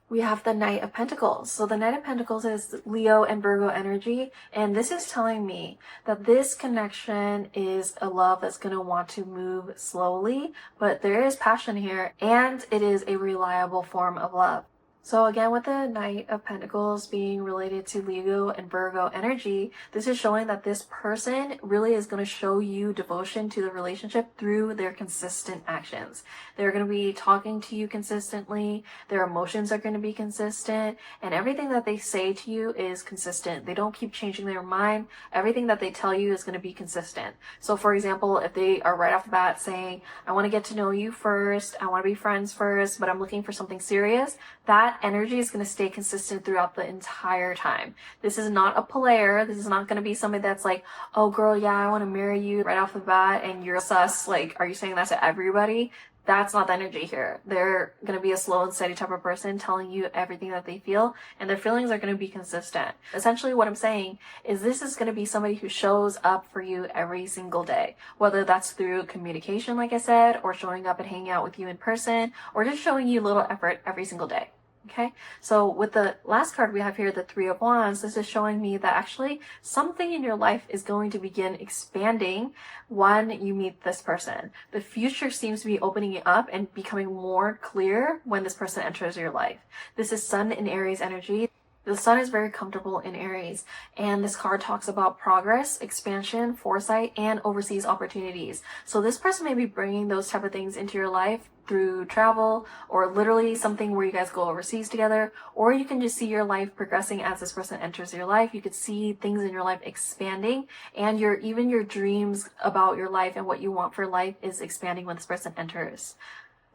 We have the Knight of Pentacles. So the Knight of Pentacles is Leo and Virgo energy. And this is telling me that this connection is a love that's going to want to move slowly, but there is passion here and it is a reliable form of love. So again, with the Knight of Pentacles being related to Leo and Virgo energy, this is showing that this person really is going to show you devotion to the relationship through their consistent actions. They're going to be talking to you consistently, their emotions are going to be consistent, and everything that they say to you is consistent. They don't keep changing their mind. Everything that they tell you is going to be consistent. So for example, if they are right off the bat saying, I want to get to know you first, I want to be friends first, but I'm looking for something serious, that energy is going to stay consistent throughout the entire time. This is not a player. This is not going to be somebody that's like, oh girl, yeah, I want to marry you right off the bat, and you're sus. Like, are you saying that to everybody? That's not the energy here. They're going to be a slow and steady type of person telling you everything that they feel, and their feelings are going to be consistent. Essentially what I'm saying is this is going to be somebody who shows up for you every single day, whether that's through communication, like I said, or showing up and hanging out with you in person, or just showing you little effort every single day. Okay, so with the last card we have here, the Three of Wands, this is showing me that actually something in your life is going to begin expanding when you meet this person. The future seems to be opening up and becoming more clear when this person enters your life. This is Sun in Aries energy. The Sun is very comfortable in Aries, and this card talks about progress, expansion, foresight, and overseas opportunities. So this person may be bringing those type of things into your life through travel, or literally something where you guys go overseas together, or you can just see your life progressing as this person enters your life. You could see things in your life expanding, and even your dreams about your life and what you want for life is expanding when this person enters.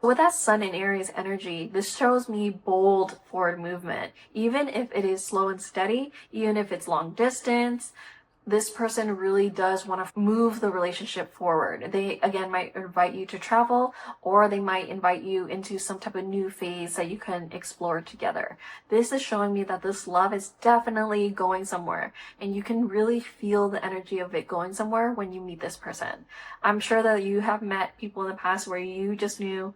With that Sun in Aries energy, this shows me bold forward movement. Even if it is slow and steady, even if it's long distance, this person really does want to move the relationship forward. They, again, might invite you to travel, or they might invite you into some type of new phase that you can explore together. This is showing me that this love is definitely going somewhere, and you can really feel the energy of it going somewhere when you meet this person. I'm sure that you have met people in the past where you just knew,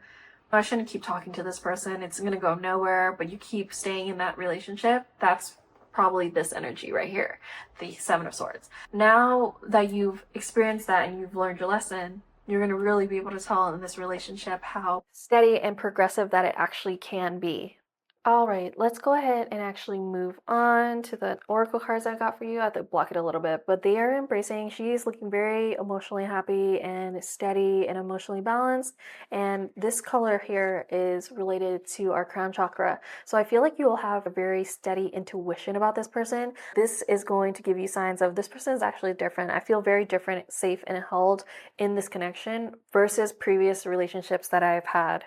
I shouldn't keep talking to this person, it's going to go nowhere, but you keep staying in that relationship. That's probably this energy right here, the Seven of Swords. Now that you've experienced that and you've learned your lesson, you're going to really be able to tell in this relationship how steady and progressive that it actually can be. All right, let's go ahead and actually move on to the oracle cards I got for you. I have to block it a little bit, but they are embracing. She's looking very emotionally happy and steady and emotionally balanced. And this color here is related to our crown chakra. So I feel like you will have a very steady intuition about this person. This is going to give you signs of this person is actually different. I feel very different, safe, and held in this connection versus previous relationships that I've had.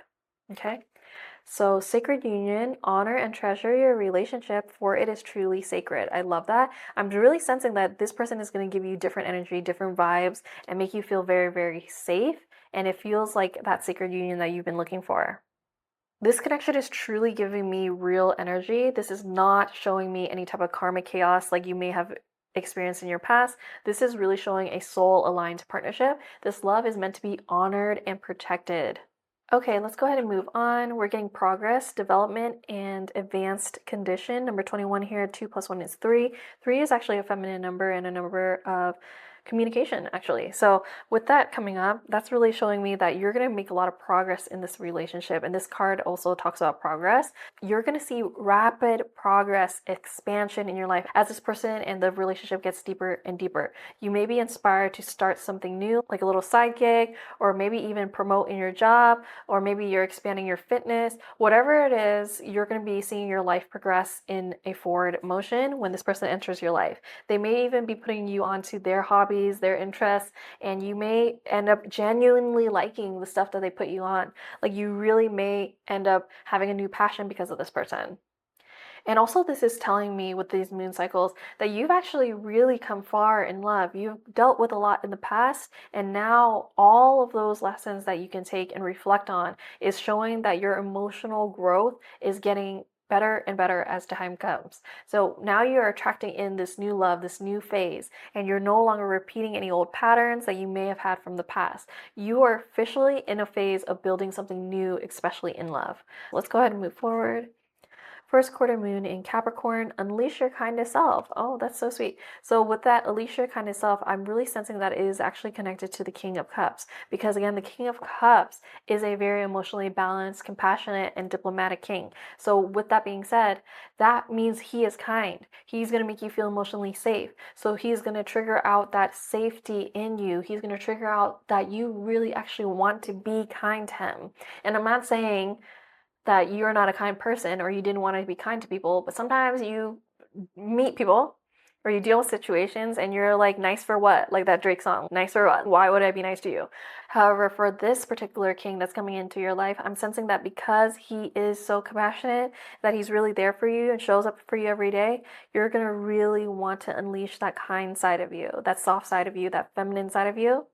Okay. So, sacred union, honor and treasure your relationship, for it is truly sacred. I love that. I'm really sensing that this person is going to give you different energy, different vibes, and make you feel very, very safe. And it feels like that sacred union that you've been looking for. This connection is truly giving me real energy. This is not showing me any type of karmic chaos like you may have experienced in your past. This is really showing a soul aligned partnership. This love is meant to be honored and protected. Okay, let's go ahead and move on. We're getting progress, development, and advanced condition. Number 21 here, 2 plus 1 is 3. 3 is actually a feminine number and a number of communication, actually. So with that coming up, that's really showing me that you're going to make a lot of progress in this relationship. And this card also talks about progress. You're going to see rapid progress, expansion in your life as this person and the relationship gets deeper and deeper. You may be inspired to start something new, like a little side gig, or maybe even promote in your job, or maybe you're expanding your fitness. Whatever it is, you're going to be seeing your life progress in a forward motion when this person enters your life. They may even be putting you onto their hobbies, their interests, and you may end up genuinely liking the stuff that they put you on. Like you really may end up having a new passion because of this person. And also, this is telling me with these moon cycles that you've actually really come far in love. You've dealt with a lot in the past, and now all of those lessons that you can take and reflect on is showing that your emotional growth is getting better and better as time comes. So now you're attracting in this new love, this new phase, and you're no longer repeating any old patterns that you may have had from the past. You are officially in a phase of building something new, especially in love. Let's go ahead and move forward. First quarter moon in Capricorn, unleash your kindest self. Oh, that's so sweet. So with that, unleash your kindest self, I'm really sensing that it is actually connected to the King of Cups. Because again, the King of Cups is a very emotionally balanced, compassionate, and diplomatic king. So with that being said, that means he is kind. He's going to make you feel emotionally safe. So he's going to trigger out that safety in you. He's going to trigger out that you really actually want to be kind to him. And I'm not saying that you're not a kind person or you didn't want to be kind to people, but sometimes you meet people or you deal with situations and you're like, nice for what? Like that Drake song, nice for what? Why would I be nice to you? However, for this particular king that's coming into your life, I'm sensing that because he is so compassionate, that he's really there for you and shows up for you every day, you're going to really want to unleash that kind side of you, that soft side of you, that feminine side of you.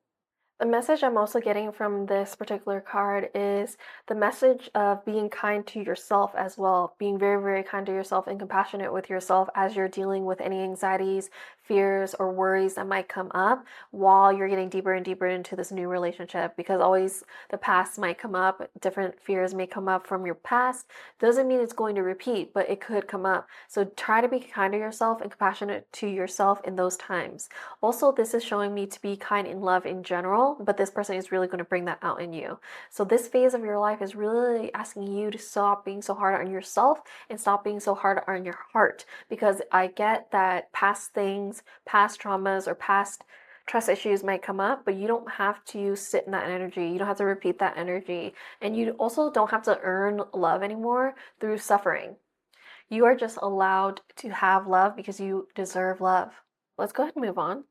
The message I'm also getting from this particular card is the message of being kind to yourself as well, being very, very kind to yourself and compassionate with yourself as you're dealing with any anxieties, fears, or worries that might come up while you're getting deeper and deeper into this new relationship. Because always the past might come up, different fears may come up from your past. Doesn't mean it's going to repeat, but it could come up. So try to be kind to yourself and compassionate to yourself in those times. Also, this is showing me to be kind in love in general, but this person is really going to bring that out in you. So this phase of your life is really asking you to stop being so hard on yourself and stop being so hard on your heart, because I get that past things, past traumas, or past trust issues might come up, but you don't have to sit in that energy. You don't have to repeat that energy. And you also don't have to earn love anymore through suffering. You are just allowed to have love because you deserve love. Let's go ahead and move on.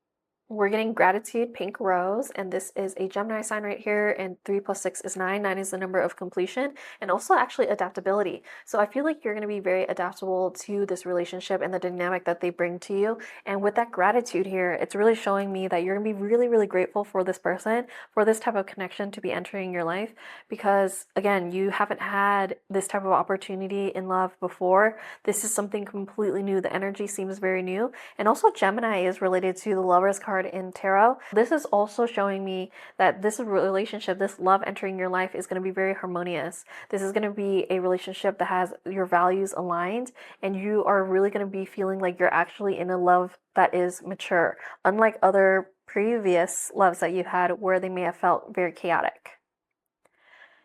We're getting gratitude, pink rose, and this is a Gemini sign right here, and 3 plus 6 is 9. 9 is the number of completion, and also actually adaptability. So I feel like you're going to be very adaptable to this relationship and the dynamic that they bring to you. And with that gratitude here, it's really showing me that you're going to be really, really grateful for this person, for this type of connection to be entering your life, because again, you haven't had this type of opportunity in love before. This is something completely new. The energy seems very new. And also Gemini is related to the Lover's card in tarot. This is also showing me that this relationship, this love entering your life is going to be very harmonious. This is going to be a relationship that has your values aligned, and you are really going to be feeling like you're actually in a love that is mature, unlike other previous loves that you've had where they may have felt very chaotic.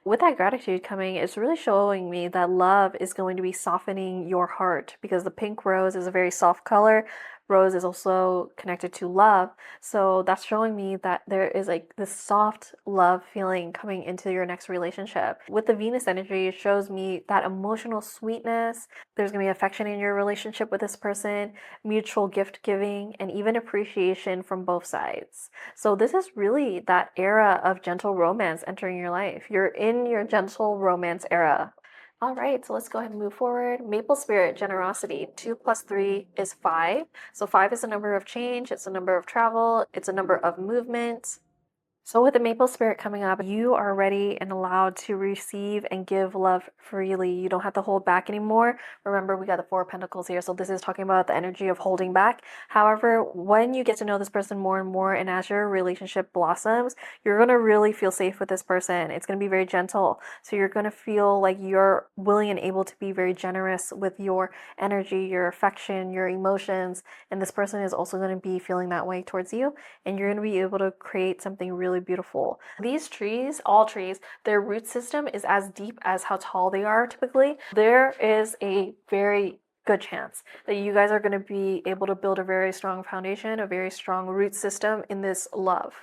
With that gratitude coming, it's really showing me that love is going to be softening your heart because the pink rose is a very soft color. Rose is also connected to love. So that's showing me that there is like this soft love feeling coming into your next relationship. With the Venus energy, it shows me that emotional sweetness. There's going to be affection in your relationship with this person, mutual gift giving, and even appreciation from both sides. So this is really that era of gentle romance entering your life. You're in your gentle romance era. All right, so let's go ahead and move forward. Maple spirit, generosity. 2 plus 3 is 5. So 5 is a number of change, it's a number of travel, it's a number of movement. So with the maple spirit coming up, you are ready and allowed to receive and give love freely. You don't have to hold back anymore. Remember, we got the Four of Pentacles here, so this is talking about the energy of holding back. However, when you get to know this person more and more, and as your relationship blossoms, you're going to really feel safe with this person. It's going to be very gentle. So you're going to feel like you're willing and able to be very generous with your energy, your affection, your emotions, and this person is also going to be feeling that way towards you, and you're going to be able to create something really beautiful. These trees, all trees, their root system is as deep as how tall they are typically. There is a very good chance that you guys are going to be able to build a very strong foundation, a very strong root system in this love.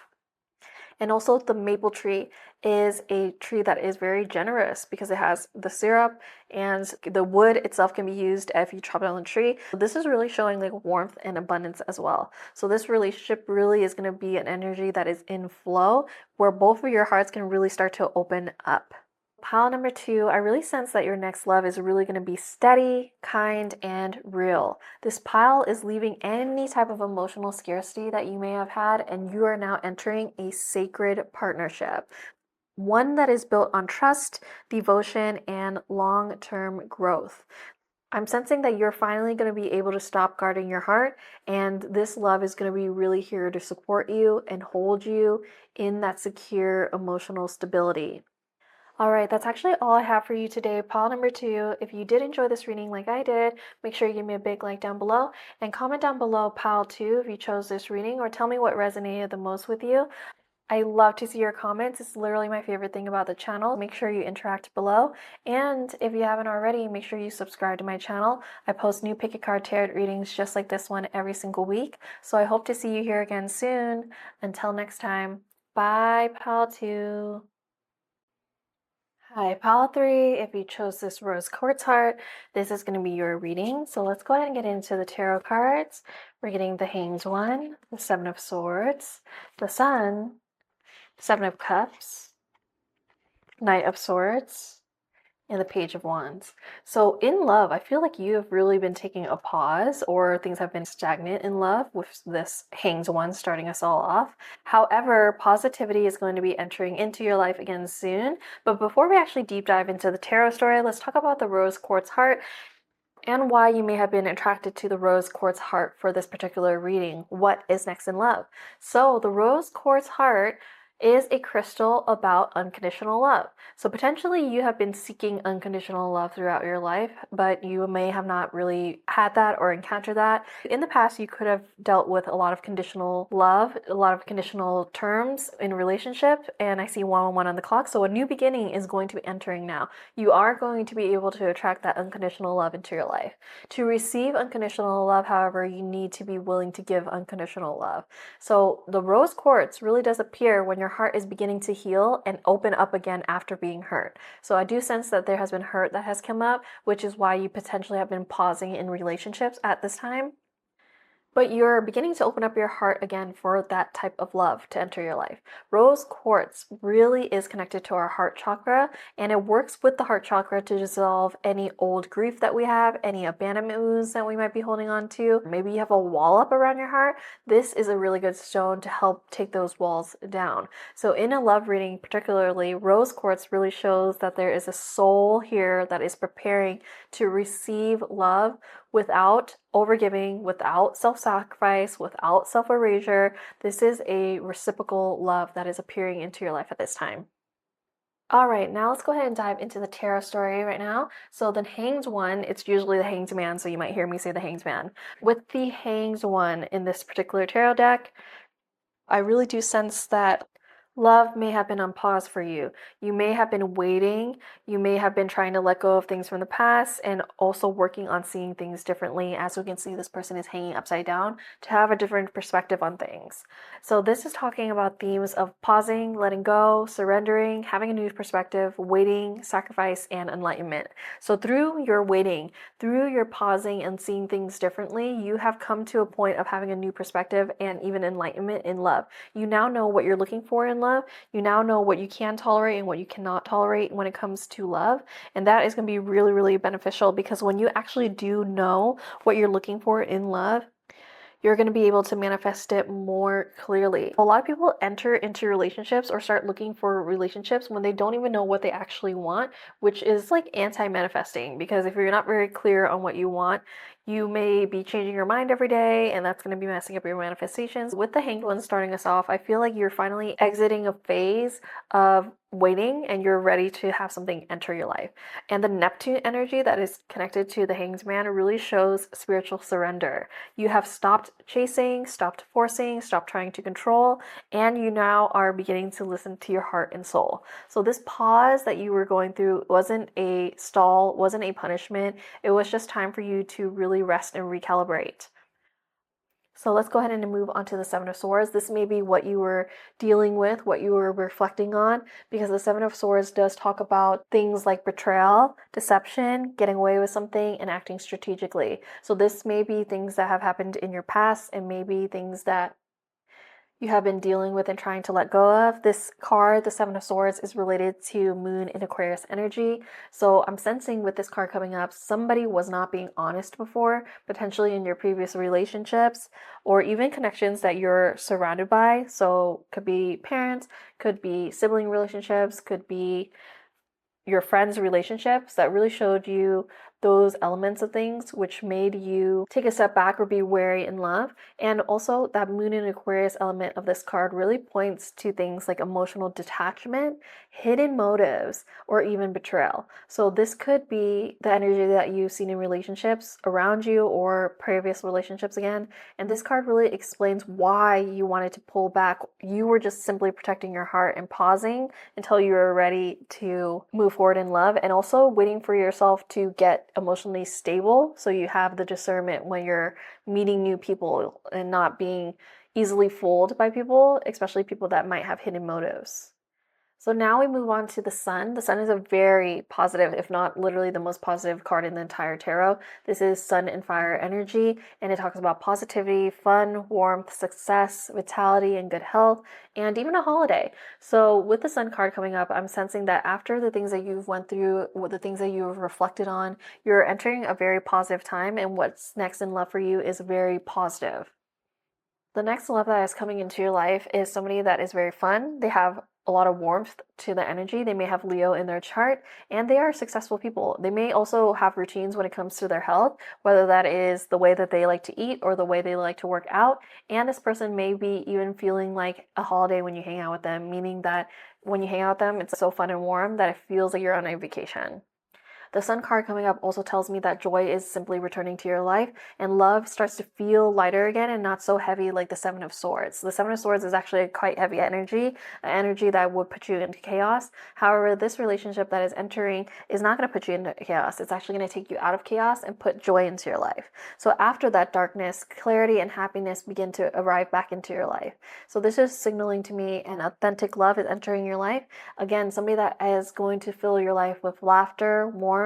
And also the maple tree is a tree that is very generous because it has the syrup and the wood itself can be used if you chop down the tree. This is really showing like warmth and abundance as well. So this relationship really is going to be an energy that is in flow where both of your hearts can really start to open up. Pile number 2, I really sense that your next love is really going to be steady, kind, and real. This pile is leaving any type of emotional scarcity that you may have had, and you are now entering a sacred partnership. One that is built on trust, devotion, and long-term growth. I'm sensing that you're finally going to be able to stop guarding your heart, and this love is going to be really here to support you and hold you in that secure emotional stability. All right, that's actually all I have for you today. Pile number 2. If you did enjoy this reading like I did, make sure you give me a big like down below and comment down below pile 2 if you chose this reading, or tell me what resonated the most with you. I love to see your comments. It's literally my favorite thing about the channel. Make sure you interact below. And if you haven't already, make sure you subscribe to my channel. I post new pick a card tarot readings just like this one every single week. So I hope to see you here again soon. Until next time, bye, pile 2. Hi, pile 3. If you chose this rose quartz heart, this is going to be your reading. So let's go ahead and get into the tarot cards. We're getting the Hanged One, the Seven of Swords, the Sun, Seven of Cups, Knight of Swords, and the Page of Wands. So in love, I feel like you have really been taking a pause, or things have been stagnant in love with this Hanged One starting us all off. However, positivity is going to be entering into your life again soon. But before we actually deep dive into the tarot story, let's talk about the rose quartz heart and why you may have been attracted to the rose quartz heart for this particular reading. What is next in love? So the rose quartz heart is a crystal about unconditional love. So potentially you have been seeking unconditional love throughout your life, but you may have not really had that or encountered that. In the past, you could have dealt with a lot of conditional love, a lot of conditional terms in relationship, and I see 111 on the clock. So a new beginning is going to be entering now. You are going to be able to attract that unconditional love into your life. To receive unconditional love, however, you need to be willing to give unconditional love. So the rose quartz really does appear when your heart is beginning to heal and open up again after being hurt. So I do sense that there has been hurt that has come up, which is why you potentially have been pausing in relationships at this time. But you're beginning to open up your heart again for that type of love to enter your life. Rose quartz really is connected to our heart chakra, and it works with the heart chakra to dissolve any old grief that we have, any abandonment wounds that we might be holding on to. Maybe you have a wall up around your heart. This is a really good stone to help take those walls down. So in a love reading particularly, rose quartz really shows that there is a soul here that is preparing to receive love without overgiving, without self-sacrifice, without self-erasure. This is a reciprocal love that is appearing into your life at this time. All right, now let's go ahead and dive into the tarot story right now. So the Hanged One, it's usually the Hanged Man, so you might hear me say the Hanged Man. With the Hanged One in this particular tarot deck, I really do sense that Love may have been on pause for you. You may have been waiting. You may have been trying to let go of things from the past and also working on seeing things differently. As we can see, this person is hanging upside down to have a different perspective on things. So, this is talking about themes of pausing, letting go, surrendering, having a new perspective, waiting, sacrifice, and enlightenment. So, through your waiting, through your pausing and seeing things differently, you have come to a point of having a new perspective and even enlightenment in love. You now know what you're looking for in love. You now know what you can tolerate and what you cannot tolerate when it comes to love. And that is going to be really, really beneficial because when you actually do know what you're looking for in love, you're going to be able to manifest it more clearly. A lot of people enter into relationships or start looking for relationships when they don't even know what they actually want, which is like anti-manifesting, because if you're not very clear on what you want, you may be changing your mind every day, and that's going to be messing up your manifestations. With the Hanged One starting us off, I feel like you're finally exiting a phase of waiting and you're ready to have something enter your life. And the Neptune energy that is connected to the Hanged Man really shows spiritual surrender. You have stopped chasing, stopped forcing, stopped trying to control, and you now are beginning to listen to your heart and soul. So this pause that you were going through wasn't a stall, wasn't a punishment. It was just time for you to really rest and recalibrate. So let's go ahead and move on to the Seven of Swords. This may be what you were dealing with, what you were reflecting on, because the Seven of Swords does talk about things like betrayal, deception, getting away with something, and acting strategically. So this may be things that have happened in your past and maybe things that you have been dealing with and trying to let go of. This card, the Seven of Swords, is related to Moon in Aquarius energy. So I'm sensing with this card coming up, somebody was not being honest before, potentially in your previous relationships or even connections that you're surrounded by. So could be parents, could be sibling relationships, could be your friends' relationships that really showed you those elements of things which made you take a step back or be wary in love. And also that Moon in Aquarius element of this card really points to things like emotional detachment, hidden motives, or even betrayal. So this could be the energy that you've seen in relationships around you or previous relationships again. And this card really explains why you wanted to pull back. You were just simply protecting your heart and pausing until you were ready to move forward in love, and also waiting for yourself to get emotionally stable so you have the discernment when you're meeting new people and not being easily fooled by people, especially people that might have hidden motives. So now we move on to the Sun. The Sun is a very positive, if not literally the most positive card in the entire tarot. This is Sun and Fire energy, and it talks about positivity, fun, warmth, success, vitality, and good health, and even a holiday. So with the Sun card coming up, I'm sensing that after the things that you've went through, the things that you've reflected on, you're entering a very positive time, and what's next in love for you is very positive. The next love that is coming into your life is somebody that is very fun. They have a lot of warmth to the energy. They may have Leo in their chart, and they are successful people. They may also have routines when it comes to their health, whether that is the way that they like to eat or the way they like to work out. And this person may be even feeling like a holiday when you hang out with them, meaning that when you hang out with them, it's so fun and warm that it feels like you're on a vacation. The Sun card coming up also tells me that joy is simply returning to your life and love starts to feel lighter again and not so heavy like the Seven of Swords. The Seven of Swords is actually a quite heavy energy, an energy that would put you into chaos. However, this relationship that is entering is not going to put you into chaos. It's actually going to take you out of chaos and put joy into your life. So after that darkness, clarity and happiness begin to arrive back into your life. So this is signaling to me an authentic love is entering your life. Again, somebody that is going to fill your life with laughter, warmth,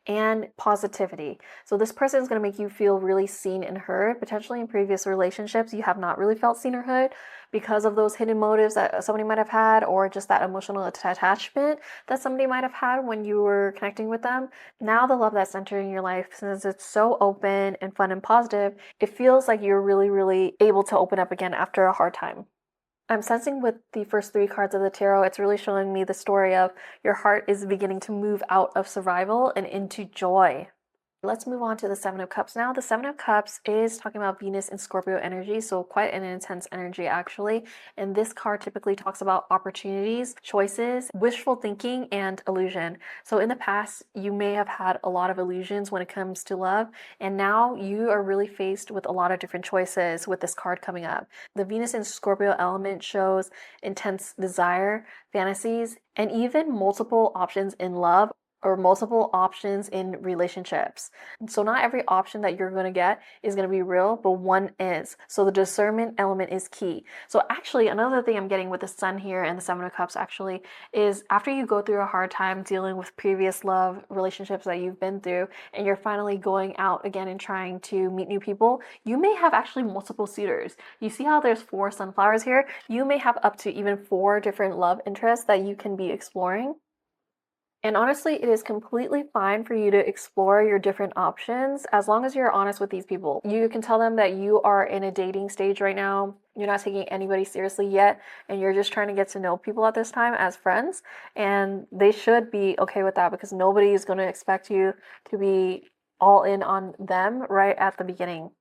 and positivity. So this person is going to make you feel really seen and heard. Potentially in previous relationships, you have not really felt seen or heard because of those hidden motives that somebody might have had, or just that emotional attachment that somebody might have had when you were connecting with them. Now the love that's entering your life, since it's so open and fun and positive, it feels like you're really, really able to open up again after a hard time. I'm sensing with the first three cards of the tarot, it's really showing me the story of your heart is beginning to move out of survival and into joy. Let's move on to the Seven of Cups now. The Seven of Cups is talking about Venus and Scorpio energy, so quite an intense energy actually. And this card typically talks about opportunities, choices, wishful thinking, and illusion. So in the past, you may have had a lot of illusions when it comes to love, and now you are really faced with a lot of different choices with this card coming up. The Venus and Scorpio element shows intense desire, fantasies, and even multiple options in love or multiple options in relationships. So not every option that you're going to get is going to be real, but one is. So the discernment element is key. So actually another thing I'm getting with the Sun here and the Seven of Cups actually is after you go through a hard time dealing with previous love relationships that you've been through and you're finally going out again and trying to meet new people, you may have actually multiple suitors. You see how there's 4 sunflowers here? You may have up to even 4 different love interests that you can be exploring. And honestly, it is completely fine for you to explore your different options as long as you're honest with these people. You can tell them that you are in a dating stage right now. You're not taking anybody seriously yet, and you're just trying to get to know people at this time as friends. And they should be okay with that because nobody is going to expect you to be all in on them right at the beginning.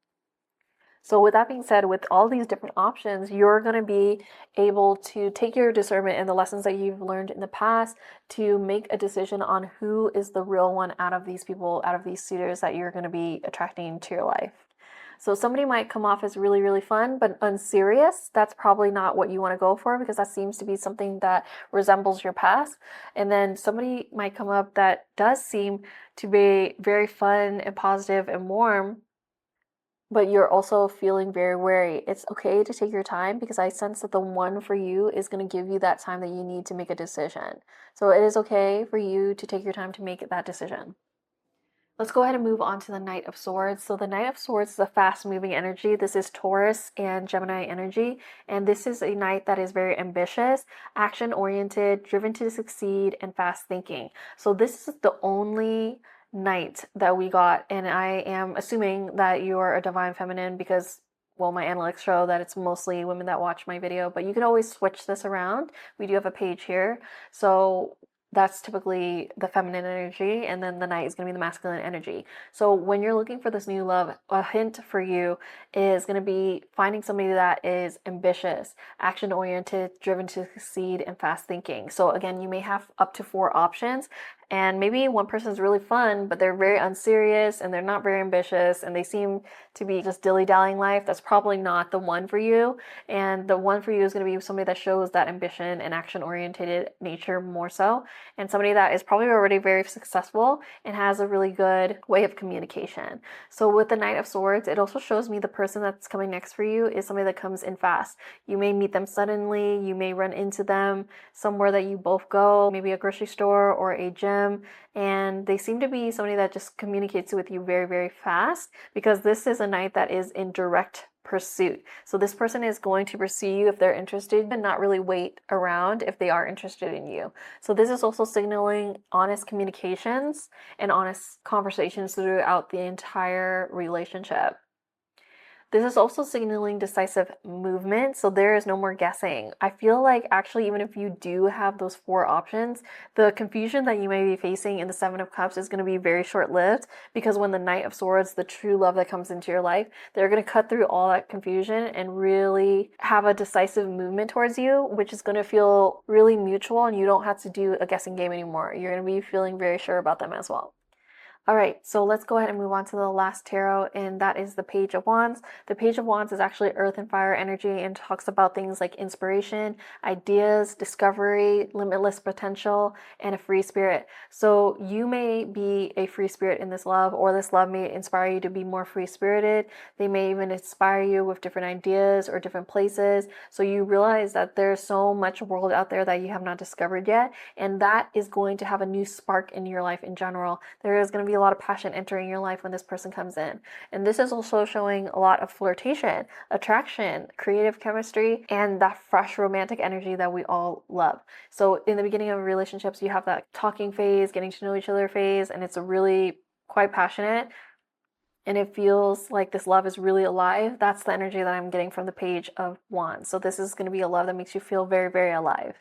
So with that being said, with all these different options, you're going to be able to take your discernment and the lessons that you've learned in the past to make a decision on who is the real one out of these people, out of these suitors that you're going to be attracting to your life. So somebody might come off as really, really fun, but unserious. That's probably not what you want to go for because that seems to be something that resembles your past. And then somebody might come up that does seem to be very fun and positive and warm, but you're also feeling very wary. It's okay to take your time because I sense that the one for you is going to give you that time that you need to make a decision. So it is okay for you to take your time to make that decision. Let's go ahead and move on to the Knight of Swords. So the Knight of Swords is a fast-moving energy. This is Taurus and Gemini energy, and this is a knight that is very ambitious, action-oriented, driven to succeed, and fast-thinking. So this is the only knight that we got, and I am assuming that you're a divine feminine because, well, my analytics show that it's mostly women that watch my video, but you could always switch this around. We do have a page here. So that's typically the feminine energy, and then the knight is going to be the masculine energy. So when you're looking for this new love, a hint for you is going to be finding somebody that is ambitious, action oriented, driven to succeed, and fast thinking. So again, you may have up to 4 options, and maybe one person's really fun, but they're very unserious and they're not very ambitious and they seem to be just dilly-dallying life. That's probably not the one for you. And the one for you is going to be somebody that shows that ambition and action-oriented nature more so, and somebody that is probably already very successful and has a really good way of communication. So with the Knight of Swords, it also shows me the person that's coming next for you is somebody that comes in fast. You may meet them suddenly, you may run into them somewhere that you both go, maybe a grocery store or a gym, and they seem to be somebody that just communicates with you very, very fast because this is a knight that is in direct pursuit. So this person is going to pursue you if they're interested and not really wait around if they are interested in you. So this is also signaling honest communications and honest conversations throughout the entire relationship. This is also signaling decisive movement, so there is no more guessing. I feel like actually even if you do have those 4 options, the confusion that you may be facing in the Seven of Cups is going to be very short-lived because when the Knight of Swords, the true love that comes into your life, they're going to cut through all that confusion and really have a decisive movement towards you, which is going to feel really mutual and you don't have to do a guessing game anymore. You're going to be feeling very sure about them as well. All right, so let's go ahead and move on to the last tarot, and that is the Page of Wands. The Page of Wands is actually earth and fire energy and talks about things like inspiration, ideas, discovery, limitless potential, and a free spirit. So you may be a free spirit in this love, or this love may inspire you to be more free-spirited. They may even inspire you with different ideas or different places. So you realize that there's so much world out there that you have not discovered yet, and that is going to have a new spark in your life in general. There is going to be a lot of passion entering your life when this person comes in. And this is also showing a lot of flirtation, attraction, creative chemistry, and that fresh romantic energy that we all love. So in the beginning of relationships, you have that talking phase, getting to know each other phase, and it's a really quite passionate. And it feels like this love is really alive. That's the energy that I'm getting from the Page of Wands. So this is going to be a love that makes you feel very, very alive.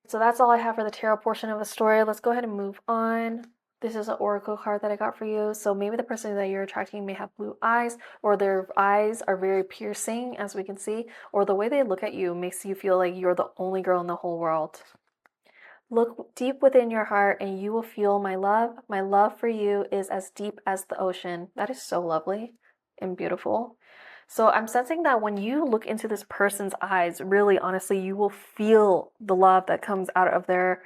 So that's all I have for the tarot portion of the story. Let's go ahead and move on. This is an oracle card that I got for you. So maybe the person that you're attracting may have blue eyes, or their eyes are very piercing, as we can see, or the way they look at you makes you feel like you're the only girl in the whole world. Look deep within your heart and you will feel my love. My love for you is as deep as the ocean. That is so lovely and beautiful. So I'm sensing that when you look into this person's eyes, really honestly, you will feel the love that comes out of their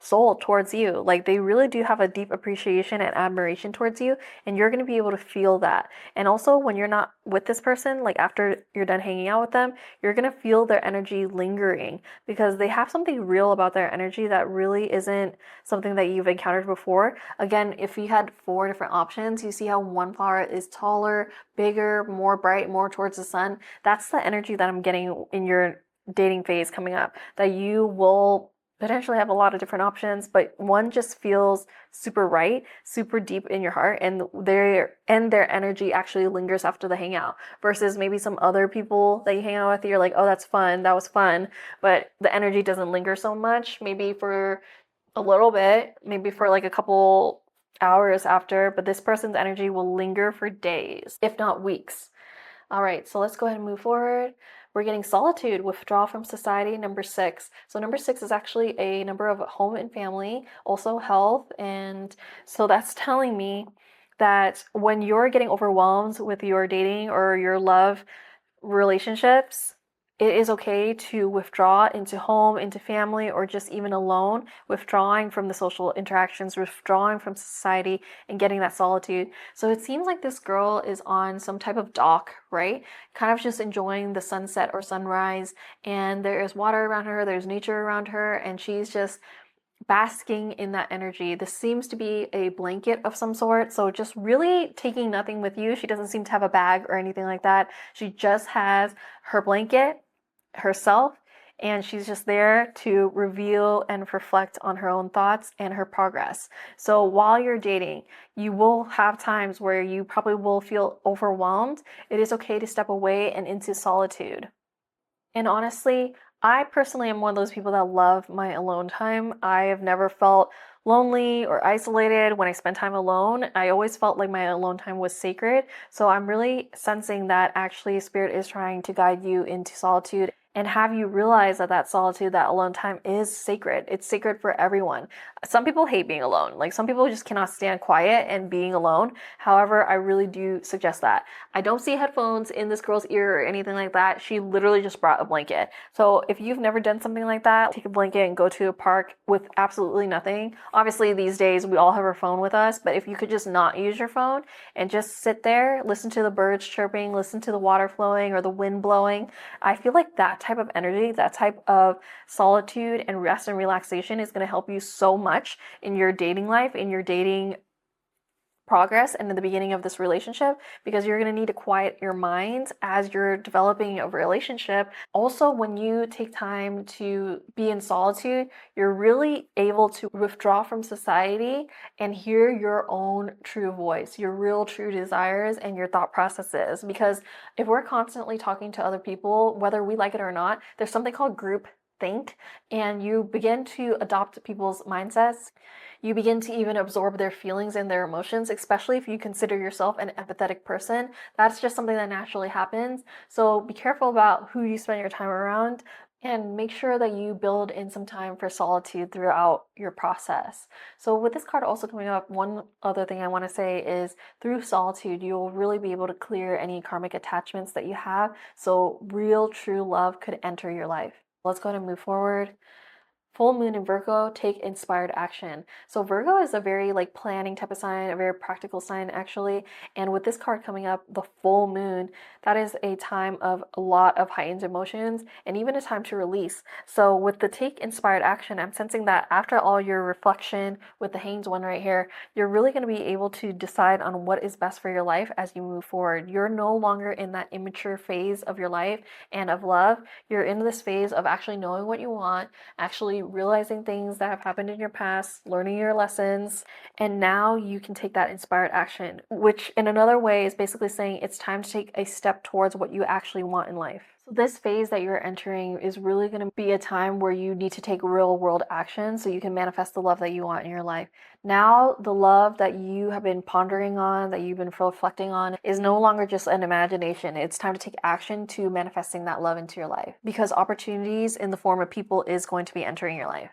soul towards you. Like they really do have a deep appreciation and admiration towards you, and you're going to be able to feel that. And also, when you're not with this person, like after you're done hanging out with them, you're going to feel their energy lingering because they have something real about their energy that really isn't something that you've encountered before. Again, if you had 4 different options, you see how one flower is taller, bigger, more bright, more towards the sun. That's the energy that I'm getting in your dating phase coming up, that you will potentially have a lot of different options, but one just feels super right, super deep in your heart, and their energy actually lingers after the hangout. Versus maybe some other people that you hang out with, you're like, oh, that's fun, that was fun, but the energy doesn't linger so much. Maybe for a little bit, maybe for like a couple hours after, but this person's energy will linger for days, if not weeks. All right, so let's go ahead and move forward. We're getting solitude, withdraw from society, number 6. So number 6 is actually a number of home and family, also health. And so that's telling me that when you're getting overwhelmed with your dating or your love relationships, it is okay to withdraw into home, into family, or just even alone, withdrawing from the social interactions, withdrawing from society, and getting that solitude. So it seems like this girl is on some type of dock, right? Kind of just enjoying the sunset or sunrise, and there is water around her, there's nature around her, and she's just basking in that energy. This seems to be a blanket of some sort, so just really taking nothing with you. She doesn't seem to have a bag or anything like that. She just has her blanket, herself, and she's just there to reveal and reflect on her own thoughts and her progress. So while you're dating, you will have times where you probably will feel overwhelmed. It is okay to step away and into solitude. And honestly, I personally am one of those people that love my alone time. I have never felt lonely or isolated when I spend time alone. I always felt like my alone time was sacred. So I'm really sensing that actually Spirit is trying to guide you into solitude and have you realize that that solitude, that alone time is sacred. It's sacred for everyone. Some people hate being alone. Like some people just cannot stand quiet and being alone. However, I really do suggest that. I don't see headphones in this girl's ear or anything like that. She literally just brought a blanket. So if you've never done something like that, take a blanket and go to a park with absolutely nothing. Obviously, these days we all have our phone with us, but if you could just not use your phone and just sit there, listen to the birds chirping, listen to the water flowing or the wind blowing, I feel like that type of energy, that type of solitude and rest and relaxation is going to help you so much in your dating life, in your dating progress, and in the beginning of this relationship, because you're going to need to quiet your mind as you're developing a relationship. Also, when you take time to be in solitude, you're really able to withdraw from society and hear your own true voice, your real true desires and your thought processes. Because if we're constantly talking to other people, whether we like it or not, there's something called group think, and you begin to adopt people's mindsets. You begin to even absorb their feelings and their emotions, especially if you consider yourself an empathetic person. That's just something that naturally happens. So be careful about who you spend your time around and make sure that you build in some time for solitude throughout your process. So with this card also coming up, one other thing I want to say is through solitude, you'll really be able to clear any karmic attachments that you have. So real true love could enter your life. Let's go ahead and move forward. Full moon in Virgo, take inspired action. So Virgo is a very like planning type of sign, a very practical sign actually. And with this card coming up, the full moon, that is a time of a lot of heightened emotions and even a time to release. So with the take inspired action, I'm sensing that after all your reflection with the Hanged one right here, you're really going to be able to decide on what is best for your life as you move forward. You're no longer in that immature phase of your life and of love. You're in this phase of actually knowing what you want, actually realizing things that have happened in your past, learning your lessons, and now you can take that inspired action, which in another way is basically saying it's time to take a step towards what you actually want in life. This phase that you're entering is really going to be a time where you need to take real world action so you can manifest the love that you want in your life. Now, the love that you have been pondering on, that you've been reflecting on, is no longer just an imagination. It's time to take action to manifesting that love into your life, because opportunities in the form of people is going to be entering your life.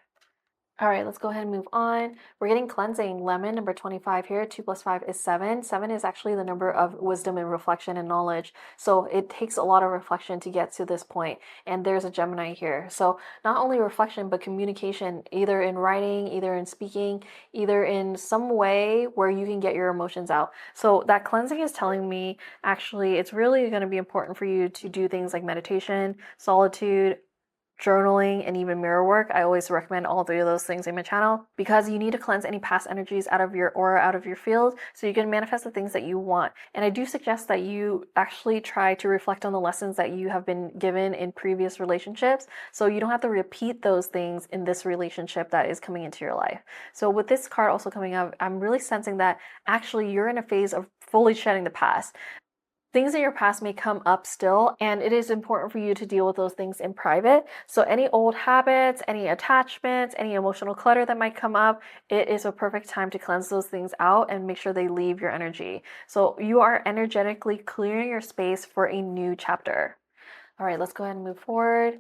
All right, let's go ahead and move on. We're getting cleansing. Lemon, number 25 here. 2 plus 5 is 7. 7 is actually the number of wisdom and reflection and knowledge. So it takes a lot of reflection to get to this point. And there's a Gemini here. So not only reflection, but communication, either in writing, either in speaking, either in some way where you can get your emotions out. So that cleansing is telling me, actually, it's really going to be important for you to do things like meditation, solitude, journaling, and even mirror work. I always recommend all three of those things in my channel, because you need to cleanse any past energies out of your aura, out of your field, so you can manifest the things that you want. And I do suggest that you actually try to reflect on the lessons that you have been given in previous relationships, so you don't have to repeat those things in this relationship that is coming into your life. So with this card also coming up, I'm really sensing that actually you're in a phase of fully shedding the past. Things in your past may come up still, and it is important for you to deal with those things in private. So any old habits, any attachments, any emotional clutter that might come up, it is a perfect time to cleanse those things out and make sure they leave your energy. So you are energetically clearing your space for a new chapter. All right, let's go ahead and move forward.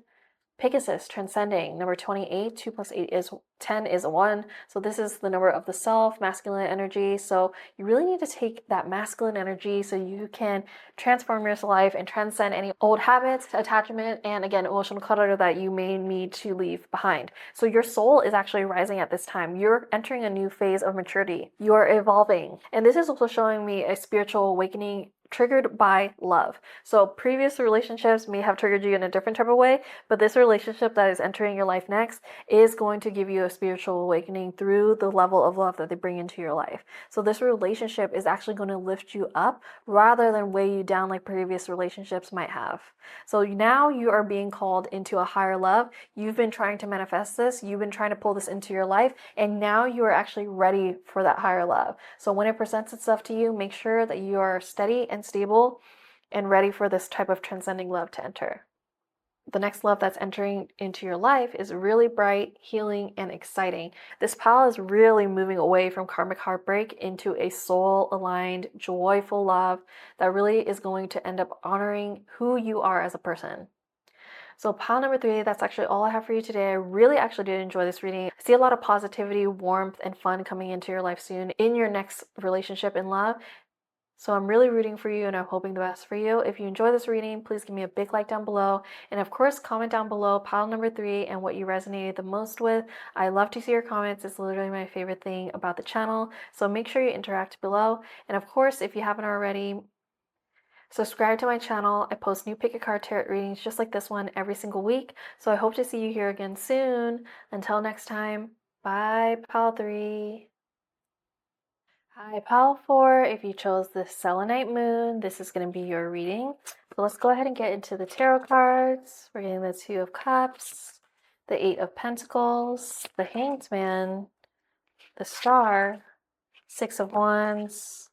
Pegasus, transcending, number 28. 2 plus 8 is 10 is 1. So this is the number of the self, masculine energy. So you really need to take that masculine energy so you can transform your life and transcend any old habits, attachment, and again, emotional clutter that you may need to leave behind. So your soul is actually rising at this time. You're entering a new phase of maturity. You're evolving. And this is also showing me a spiritual awakening triggered by love. So previous relationships may have triggered you in a different type of way, but this relationship that is entering your life next is going to give you a spiritual awakening through the level of love that they bring into your life. So this relationship is actually going to lift you up rather than weigh you down like previous relationships might have. So now you are being called into a higher love. You've been trying to manifest this, you've been trying to pull this into your life, and now you are actually ready for that higher love. So when it presents itself to you, make sure that you are steady and stable and ready for this type of transcending love to enter. The next love that's entering into your life is really bright, healing, and exciting. This pile is really moving away from karmic heartbreak into a soul-aligned, joyful love that really is going to end up honoring who you are as a person. So pile number 3, that's actually all I have for you today. I really actually did enjoy this reading. I see a lot of positivity, warmth, and fun coming into your life soon in your next relationship in love. So I'm really rooting for you and I'm hoping the best for you. If you enjoy this reading, please give me a big like down below. And of course, comment down below pile number 3 and what you resonated the most with. I love to see your comments. It's literally my favorite thing about the channel. So make sure you interact below. And of course, if you haven't already, subscribe to my channel. I post new pick a card tarot readings just like this one every single week. So I hope to see you here again soon. Until next time, bye, pile 3. Hi, pile 4. If you chose the Selenite moon, this is going to be your reading. So let's go ahead and get into the tarot cards. We're getting the 2 of Cups, the 8 of Pentacles, the Hanged Man, the Star, 6 of Wands,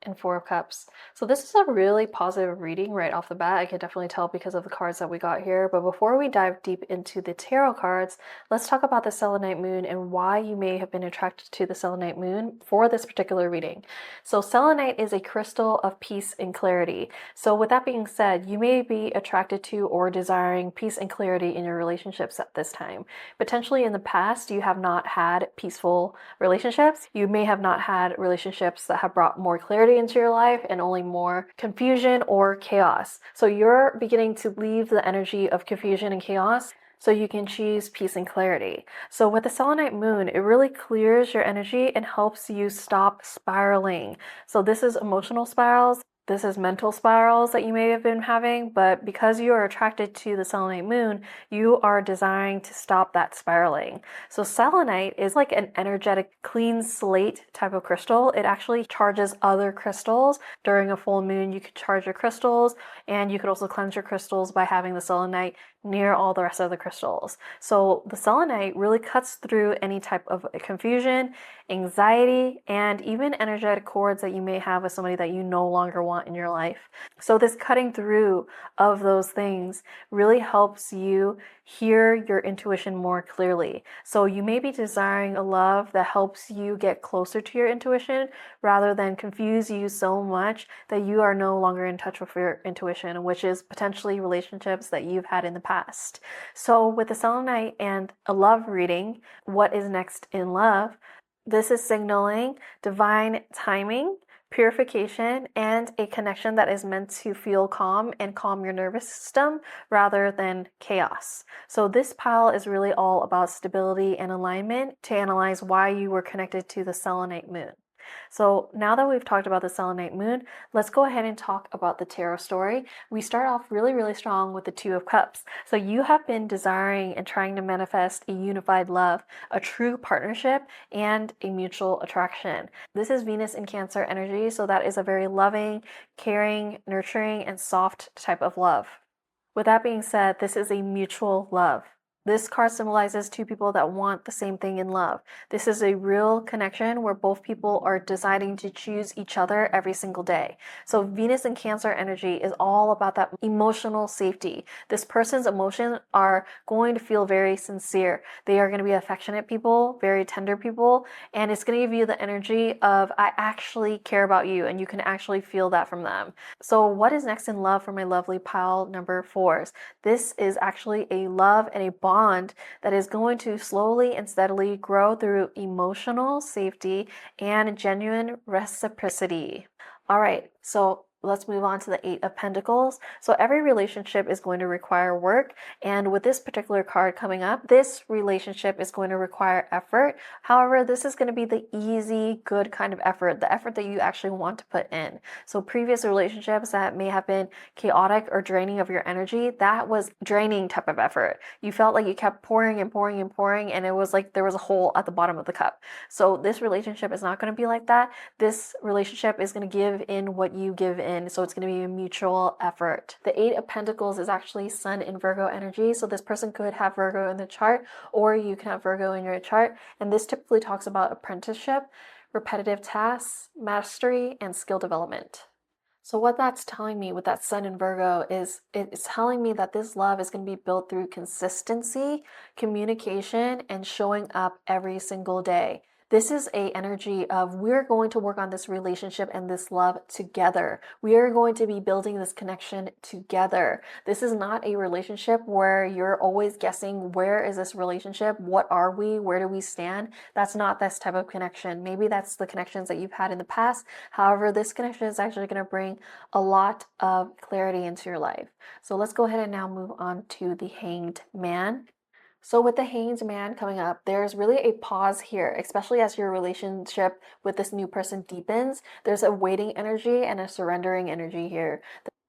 and 4 of Cups. So this is a really positive reading right off the bat. I can definitely tell because of the cards that we got here. But before we dive deep into the tarot cards, let's talk about the Selenite moon and why you may have been attracted to the Selenite moon for this particular reading. So Selenite is a crystal of peace and clarity. So with that being said, you may be attracted to or desiring peace and clarity in your relationships at this time. Potentially in the past, you have not had peaceful relationships. You may have not had relationships that have brought more clarity into your life and only more confusion or chaos. So you're beginning to leave the energy of confusion and chaos so you can choose peace and clarity. So with the Selenite moon, it really clears your energy and helps you stop spiraling. So this is emotional spirals. This is mental spirals that you may have been having, but because you are attracted to the Selenite moon, you are desiring to stop that spiraling. So Selenite is like an energetic clean slate type of crystal. It actually charges other crystals. During a full moon, you could charge your crystals, and you could also cleanse your crystals by having the Selenite near all the rest of the crystals. So the selenite really cuts through any type of confusion, anxiety, and even energetic cords that you may have with somebody that you no longer want in your life. So this cutting through of those things really helps you hear your intuition more clearly. So you may be desiring a love that helps you get closer to your intuition rather than confuse you so much that you are no longer in touch with your intuition, which is potentially relationships that you've had in the past. So with the selenite and a love reading, what is next in love? This is signaling divine timing, purification, and a connection that is meant to feel calm and calm your nervous system rather than chaos. So this pile is really all about stability and alignment to analyze why you were connected to the selenite moon. So now that we've talked about the selenite moon, let's go ahead and talk about the tarot story. We start off really, really strong with the Two of Cups. So you have been desiring and trying to manifest a unified love, a true partnership, and a mutual attraction. This is Venus in Cancer energy, so that is a very loving, caring, nurturing, and soft type of love. With that being said, this is a mutual love. This card symbolizes two people that want the same thing in love. This is a real connection where both people are deciding to choose each other every single day. So Venus in Cancer energy is all about that emotional safety. This person's emotions are going to feel very sincere. They are going to be affectionate people, very tender people, and it's going to give you the energy of, I actually care about you, and you can actually feel that from them. So what is next in love for my lovely pile number 4s? This is actually a love and a bond that is going to slowly and steadily grow through emotional safety and genuine reciprocity. All right, so let's move on to the Eight of Pentacles. So every relationship is going to require work, and with this particular card coming up, this relationship is going to require effort. However, this is going to be the easy, good kind of effort, the effort that you actually want to put in. So previous relationships that may have been chaotic or draining of your energy, that was draining type of effort. You felt like you kept pouring and pouring and pouring, and it was like there was a hole at the bottom of the cup. So this relationship is not going to be like that. This relationship is going to give in what you give in. So it's going to be a mutual effort. The Eight of Pentacles is actually Sun in Virgo energy. So this person could have Virgo in the chart, or you can have Virgo in your chart. And this typically talks about apprenticeship, repetitive tasks, mastery, and skill development. So what that's telling me with that Sun in Virgo is it's telling me that this love is going to be built through consistency, communication, and showing up every single day. This is a energy of we're going to work on this relationship and this love together. We are going to be building this connection together. This is not a relationship where you're always guessing, where is this relationship? What are we? Where do we stand? That's not this type of connection. Maybe that's the connections that you've had in the past. However, this connection is actually going to bring a lot of clarity into your life. So let's go ahead and now move on to the Hanged Man. So with the Hanged Man coming up, there's really a pause here, especially as your relationship with this new person deepens. There's a waiting energy and a surrendering energy here.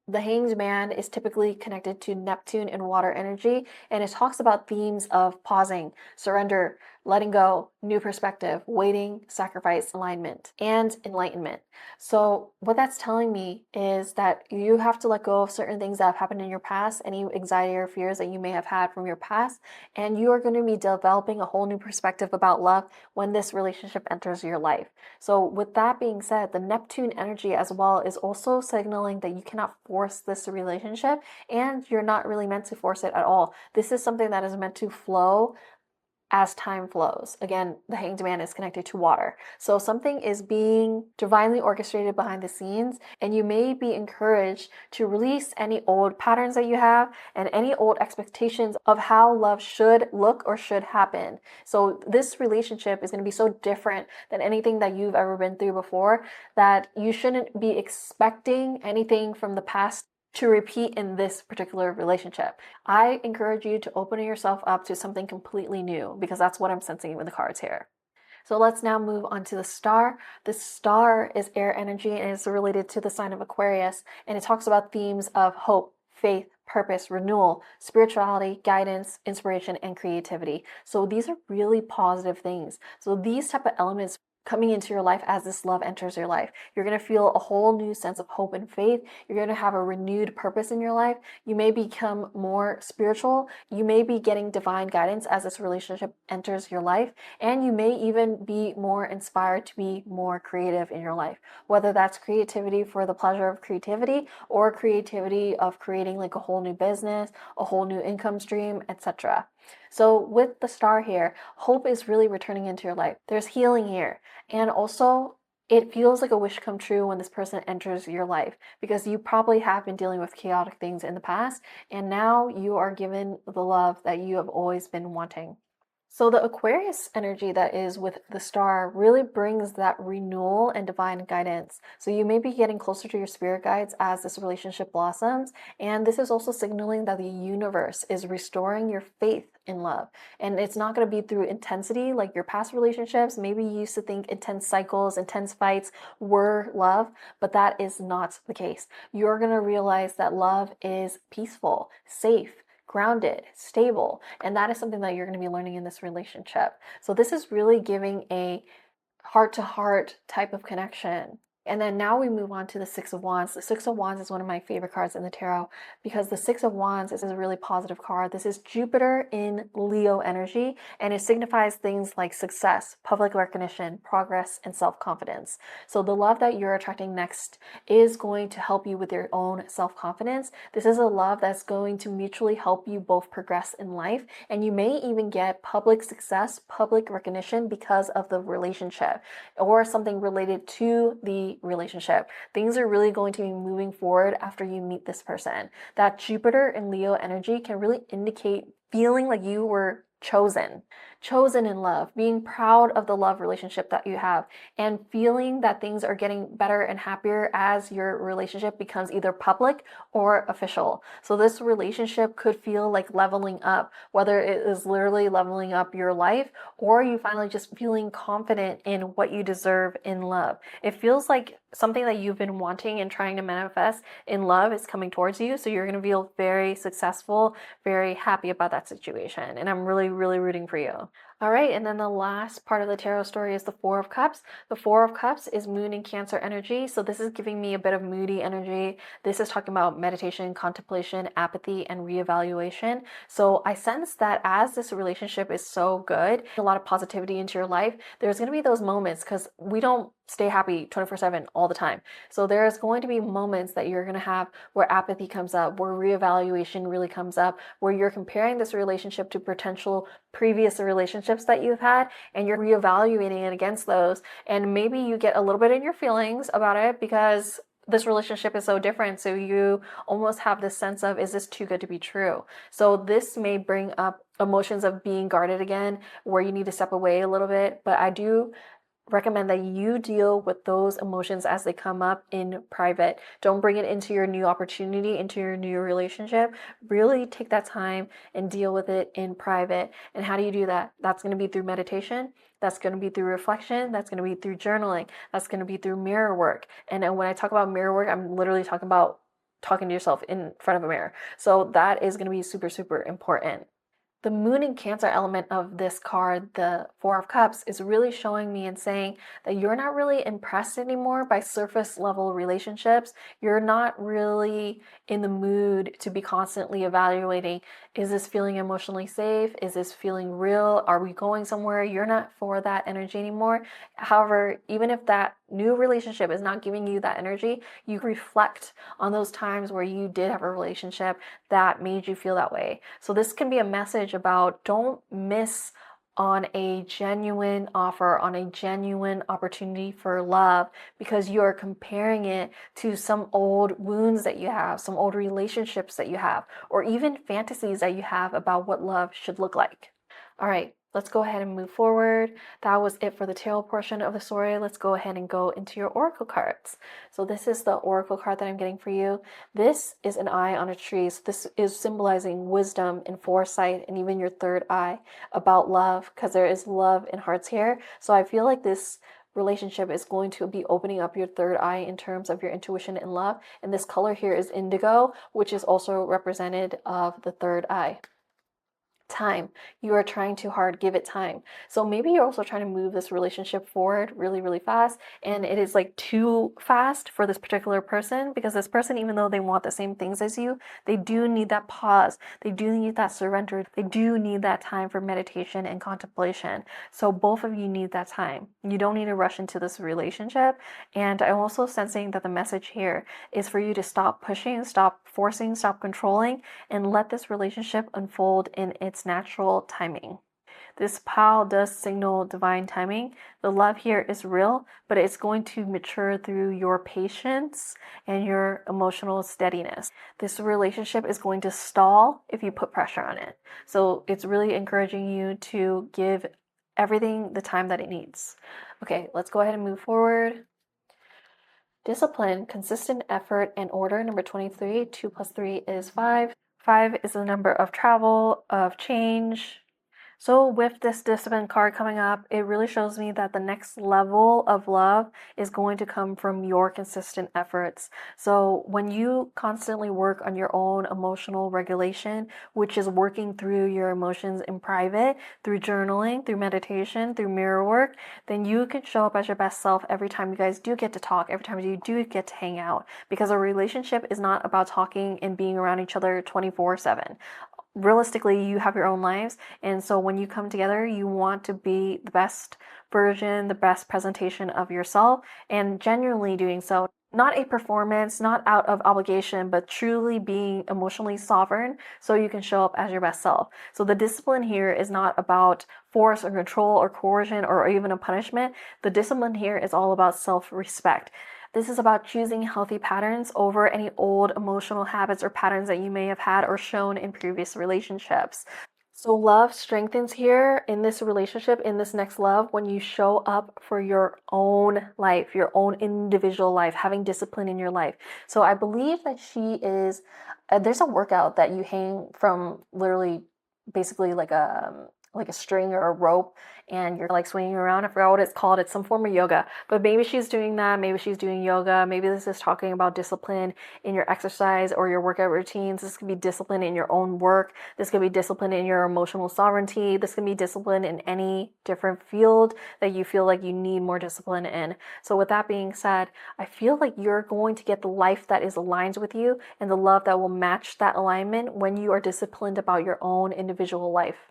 The Hanged Man is typically connected to Neptune and water energy, and it talks about themes of pausing, surrender, letting go, new perspective, waiting, sacrifice, alignment, and enlightenment. So what that's telling me is that you have to let go of certain things that have happened in your past, any anxiety or fears that you may have had from your past, and you are going to be developing a whole new perspective about love when this relationship enters your life. So with that being said, the Neptune energy as well is also signaling that you cannot force this relationship, and you're not really meant to force it at all. This is something that is meant to flow as time flows. Again, the Hanged Man is connected to water. So something is being divinely orchestrated behind the scenes, and you may be encouraged to release any old patterns that you have and any old expectations of how love should look or should happen. So this relationship is going to be so different than anything that you've ever been through before that you shouldn't be expecting anything from the past to repeat in this particular relationship. I encourage you to open yourself up to something completely new, because that's what I'm sensing with the cards here. So let's now move on to the star. The star is air energy and is related to the sign of Aquarius, and it talks about themes of hope, faith, purpose, renewal, spirituality, guidance, inspiration, and creativity. So these are really positive things. So these type of elements coming into your life as this love enters your life. You're going to feel a whole new sense of hope and faith. You're going to have a renewed purpose in your life. You may become more spiritual. You may be getting divine guidance as this relationship enters your life. And you may even be more inspired to be more creative in your life, whether that's creativity for the pleasure of creativity or creativity of creating like a whole new business, a whole new income stream, etc. So with the star here, hope is really returning into your life. There's healing here. And also, it feels like a wish come true when this person enters your life because you probably have been dealing with chaotic things in the past, and now you are given the love that you have always been wanting. So the Aquarius energy that is with the star really brings that renewal and divine guidance. So you may be getting closer to your spirit guides as this relationship blossoms. And this is also signaling that the universe is restoring your faith in love. And it's not going to be through intensity like your past relationships. Maybe you used to think intense cycles, intense fights were love, but that is not the case. You're going to realize that love is peaceful, safe, grounded, stable, and that is something that you're going to be learning in this relationship. So this is really giving a heart-to-heart type of connection. And then now we move on to the Six of Wands. The Six of Wands is one of my favorite cards in the tarot because the Six of Wands is a really positive card. This is Jupiter in Leo energy, and it signifies things like success, public recognition, progress, and self-confidence. So the love that you're attracting next is going to help you with your own self-confidence. This is a love that's going to mutually help you both progress in life, and you may even get public success, public recognition because of the relationship or something related to the relationship. Things are really going to be moving forward after you meet this person. That Jupiter and Leo energy can really indicate feeling like you were chosen in love, being proud of the love relationship that you have, and feeling that things are getting better and happier as your relationship becomes either public or official. So this relationship could feel like leveling up, whether it is literally leveling up your life or you finally just feeling confident in what you deserve in love. It feels like something that you've been wanting and trying to manifest in love is coming towards you. So you're going to feel very successful, very happy about that situation. And I'm really, really rooting for you. All right, and then the last part of the tarot story is the Four of Cups. The Four of Cups is Moon and Cancer energy. So this is giving me a bit of moody energy. This is talking about meditation, contemplation, apathy, and reevaluation. So I sense that as this relationship is so good, a lot of positivity into your life, there's going to be those moments because we don't stay happy 24/7 all the time. So there's going to be moments that you're going to have where apathy comes up, where reevaluation really comes up, where you're comparing this relationship to potential previous relationships that you've had and you're reevaluating it against those. And maybe you get a little bit in your feelings about it because this relationship is so different. So you almost have this sense of, is this too good to be true? So this may bring up emotions of being guarded again, where you need to step away a little bit. But I do recommend that you deal with those emotions as they come up in private. Don't bring it into your new opportunity, into your new relationship. Really take that time and deal with it in private. And how do you do that? That's going to be through meditation. That's going to be through reflection. That's going to be through journaling. That's going to be through mirror work. And when I talk about mirror work, I'm literally talking about talking to yourself in front of a mirror. So that is going to be super, super important. The Moon and Cancer element of this card, the Four of Cups, is really showing me and saying that you're not really impressed anymore by surface level relationships. You're not really in the mood to be constantly evaluating, is this feeling emotionally safe? Is this feeling real? Are we going somewhere? You're not for that energy anymore. However, even if that new relationship is not giving you that energy, you reflect on those times where you did have a relationship that made you feel that way. So this can be a message about don't miss on a genuine offer, on a genuine opportunity for love, because you are comparing it to some old wounds that you have, some old relationships that you have, or even fantasies that you have about what love should look like. All right, let's go ahead and move forward. That was it for the tarot portion of the story. Let's go ahead and go into your oracle cards. So this is the oracle card that I'm getting for you. This is an eye on a tree. So this is symbolizing wisdom and foresight and even your third eye about love, because there is love in hearts here. So I feel like this relationship is going to be opening up your third eye in terms of your intuition and love. And this color here is indigo, which is also represented of the third eye. time. You are trying too hard, give it time. So maybe you're also trying to move this relationship forward really, really fast, and it is like too fast for this particular person, because this person, even though they want the same things as you, they do need that pause. They do need that surrender. They do need that time for meditation and contemplation. So both of you need that time. You don't need to rush into this relationship. And I'm also sensing that the message here is for you to stop pushing, stop forcing, stop controlling, and let this relationship unfold in its natural timing. This pile does signal divine timing. The love here is real, but it's going to mature through your patience and your emotional steadiness. This relationship is going to stall if you put pressure on it. So it's really encouraging you to give everything the time that it needs. Okay, let's go ahead and move forward. Discipline, consistent effort, and order. Number 23, 2 plus 3 is 5. 5 is the number of travel, of change. So with this discipline card coming up, it really shows me that the next level of love is going to come from your consistent efforts. So when you constantly work on your own emotional regulation, which is working through your emotions in private, through journaling, through meditation, through mirror work, then you can show up as your best self every time you guys do get to talk, every time you do get to hang out, because a relationship is not about talking and being around each other 24/7. Realistically, you have your own lives, and so when you come together, you want to be the best version, the best presentation of yourself, and genuinely doing so. Not a performance, not out of obligation, but truly being emotionally sovereign so you can show up as your best self. So the discipline here is not about force or control or coercion or even a punishment. The discipline here is all about self-respect. This is about choosing healthy patterns over any old emotional habits or patterns that you may have had or shown in previous relationships. So love strengthens here in this relationship, in this next love, when you show up for your own life, your own individual life, having discipline in your life. So I believe that she is, there's a workout that you hang from literally basically like a string or a rope, and you're like swinging around. I forgot what it's called. It's some form of yoga, but maybe she's doing that. Maybe she's doing yoga. Maybe this is talking about discipline in your exercise or your workout routines. This could be discipline in your own work. This could be discipline in your emotional sovereignty. This can be discipline in any different field that you feel like you need more discipline in. So with that being said, I feel like you're going to get the life that is aligned with you and the love that will match that alignment when you are disciplined about your own individual life.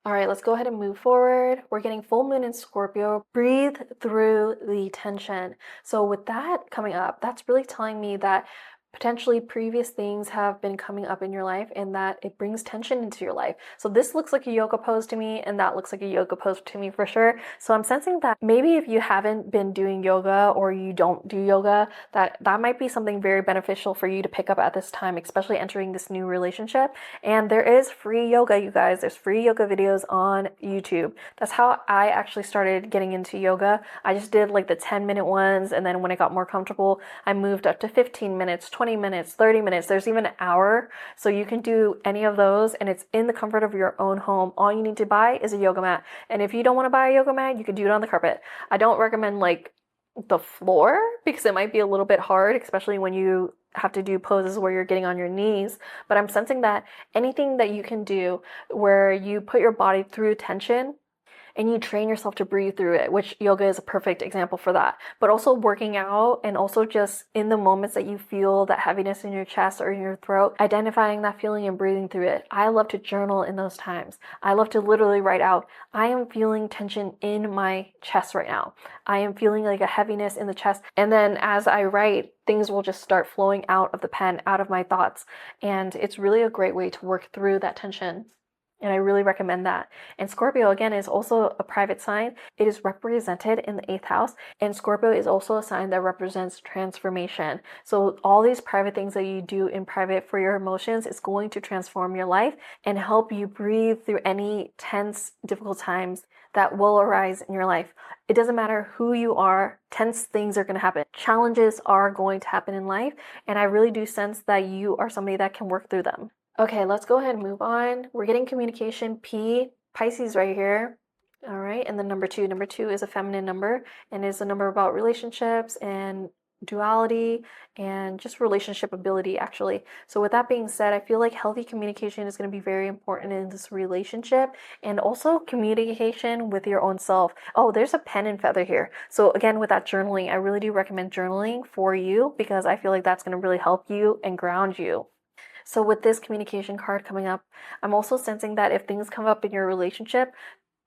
All right, let's go ahead and move forward. We're getting full moon in Scorpio. Breathe through the tension. So with that coming up, that's really telling me that potentially previous things have been coming up in your life and that it brings tension into your life. So this looks like a yoga pose to me, and that looks like a yoga pose to me for sure. So I'm sensing that maybe if you haven't been doing yoga or you don't do yoga, that might be something very beneficial for you to pick up at this time, especially entering this new relationship. And there is free yoga, you guys. There's free yoga videos on YouTube. That's how I actually started getting into yoga. I just did like the 10-minute ones, and then when I got more comfortable, I moved up to 15 minutes, 20 minutes, 30 minutes. There's even an hour. So you can do any of those, and it's in the comfort of your own home. All you need to buy is a yoga mat. And if you don't want to buy a yoga mat, you can do it on the carpet. I don't recommend like the floor because it might be a little bit hard, especially when you have to do poses where you're getting on your knees. But I'm sensing that anything that you can do where you put your body through tension and you train yourself to breathe through it, which yoga is a perfect example for that. But also working out, and also just in the moments that you feel that heaviness in your chest or in your throat, identifying that feeling and breathing through it. I love to journal in those times. I love to literally write out, I am feeling tension in my chest right now. I am feeling like a heaviness in the chest. And then as I write, things will just start flowing out of the pen, out of my thoughts. And it's really a great way to work through that tension. And I really recommend that. And Scorpio, again, is also a private sign. It is represented in the 8th house. And Scorpio is also a sign that represents transformation. So all these private things that you do in private for your emotions is going to transform your life and help you breathe through any tense, difficult times that will arise in your life. It doesn't matter who you are, tense things are going to happen. Challenges are going to happen in life. And I really do sense that you are somebody that can work through them. Okay, let's go ahead and move on. We're getting communication P, Pisces right here. All right, and then number 2. Number 2 is a feminine number and is a number about relationships and duality and just relationship ability, actually. So with that being said, I feel like healthy communication is going to be very important in this relationship, and also communication with your own self. Oh, there's a pen and feather here. So again, with that journaling, I really do recommend journaling for you, because I feel like that's going to really help you and ground you. So with this communication card coming up, I'm also sensing that if things come up in your relationship,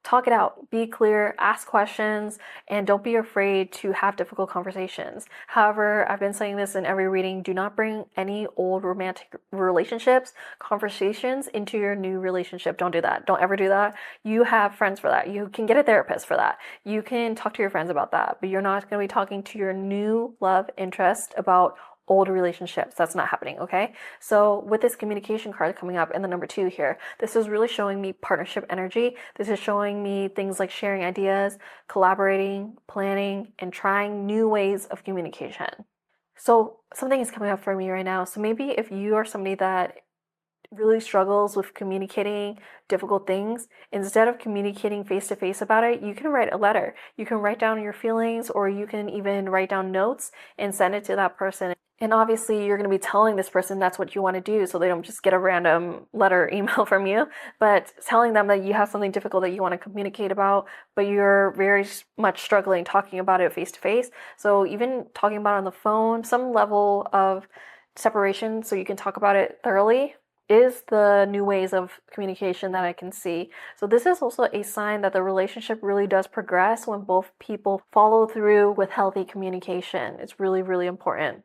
talk it out, be clear, ask questions, and don't be afraid to have difficult conversations. However, I've been saying this in every reading, do not bring any old romantic relationships, conversations into your new relationship. Don't do that. Don't ever do that. You have friends for that. You can get a therapist for that. You can talk to your friends about that, but you're not going to be talking to your new love interest about old relationships. That's not happening, okay? So with this communication card coming up in the number 2 here, this is really showing me partnership energy. This is showing me things like sharing ideas, collaborating, planning, and trying new ways of communication. So something is coming up for me right now. So maybe if you are somebody that really struggles with communicating difficult things, instead of communicating face to face about it, you can write a letter. You can write down your feelings, or you can even write down notes and send it to that person. And obviously, you're going to be telling this person that's what you want to do, so they don't just get a random letter email from you, but telling them that you have something difficult that you want to communicate about, but you're very much struggling talking about it face to face. So even talking about it on the phone, some level of separation so you can talk about it thoroughly, is the new ways of communication that I can see. So this is also a sign that the relationship really does progress when both people follow through with healthy communication. It's really, really important.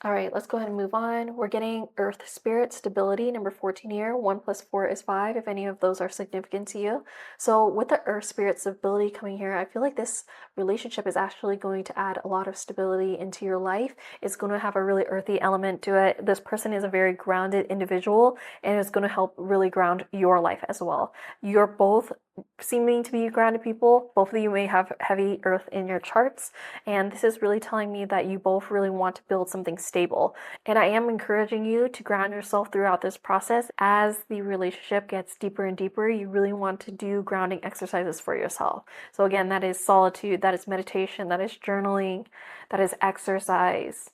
All right, let's go ahead and move on. We're getting Earth Spirit Stability, number 14 here. 1 plus 4 is 5, if any of those are significant to you. So with the Earth Spirit Stability coming here, I feel like this relationship is actually going to add a lot of stability into your life. It's going to have a really earthy element to it. This person is a very grounded individual, and it's going to help really ground your life as well. You're both seeming to be grounded people. Both of you may have heavy earth in your charts, and this is really telling me that you both really want to build something stable. And I am encouraging you to ground yourself throughout this process. As the relationship gets deeper and deeper, you really want to do grounding exercises for yourself. So again, that is solitude, that is meditation, that is journaling, that is exercise,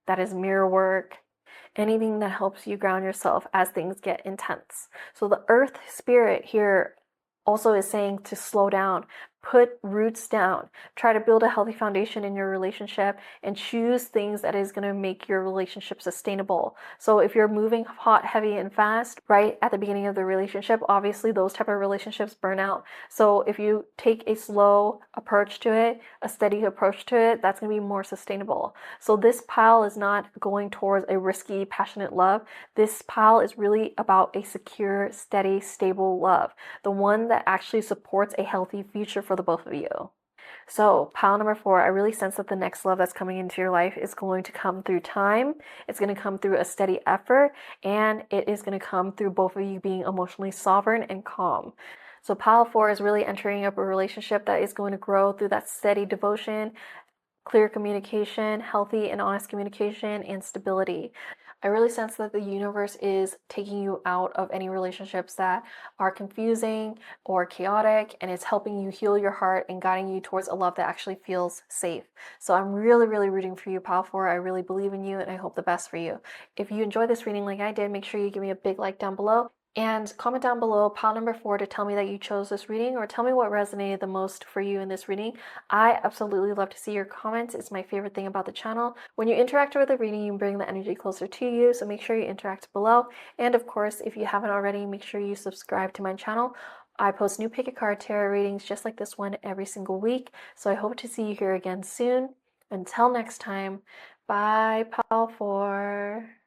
that is mirror work, anything that helps you ground yourself as things get intense. So the earth spirit here also is saying to slow down, put roots down, try to build a healthy foundation in your relationship, and choose things that is going to make your relationship sustainable. So if you're moving hot, heavy, and fast right at the beginning of the relationship, obviously those type of relationships burn out. So if you take a slow approach to it, a steady approach to it, that's going to be more sustainable. So this pile is not going towards a risky, passionate love. This pile is really about a secure, steady, stable love, the one that actually supports a healthy future for the both of you. So pile number 4, I really sense that the next love that's coming into your life is going to come through time. It's going to come through a steady effort, and it is going to come through both of you being emotionally sovereign and calm. So pile 4 is really entering up a relationship that is going to grow through that steady devotion, clear communication, healthy and honest communication, and stability. I really sense that the universe is taking you out of any relationships that are confusing or chaotic, and it's helping you heal your heart and guiding you towards a love that actually feels safe. So I'm really, really rooting for you, Pal 4. I really believe in you, and I hope the best for you. If you enjoyed this reading like I did, make sure you give me a big like down below. And comment down below pile number 4 to tell me that you chose this reading, or tell me what resonated the most for you in this reading. I absolutely love to see your comments. It's my favorite thing about the channel. When you interact with the reading, you bring the energy closer to you, so make sure you interact below. And of course, if you haven't already, make sure you subscribe to my channel. I post new pick a card tarot readings just like this one every single week, so I hope to see you here again soon. Until next time, bye, Pal 4.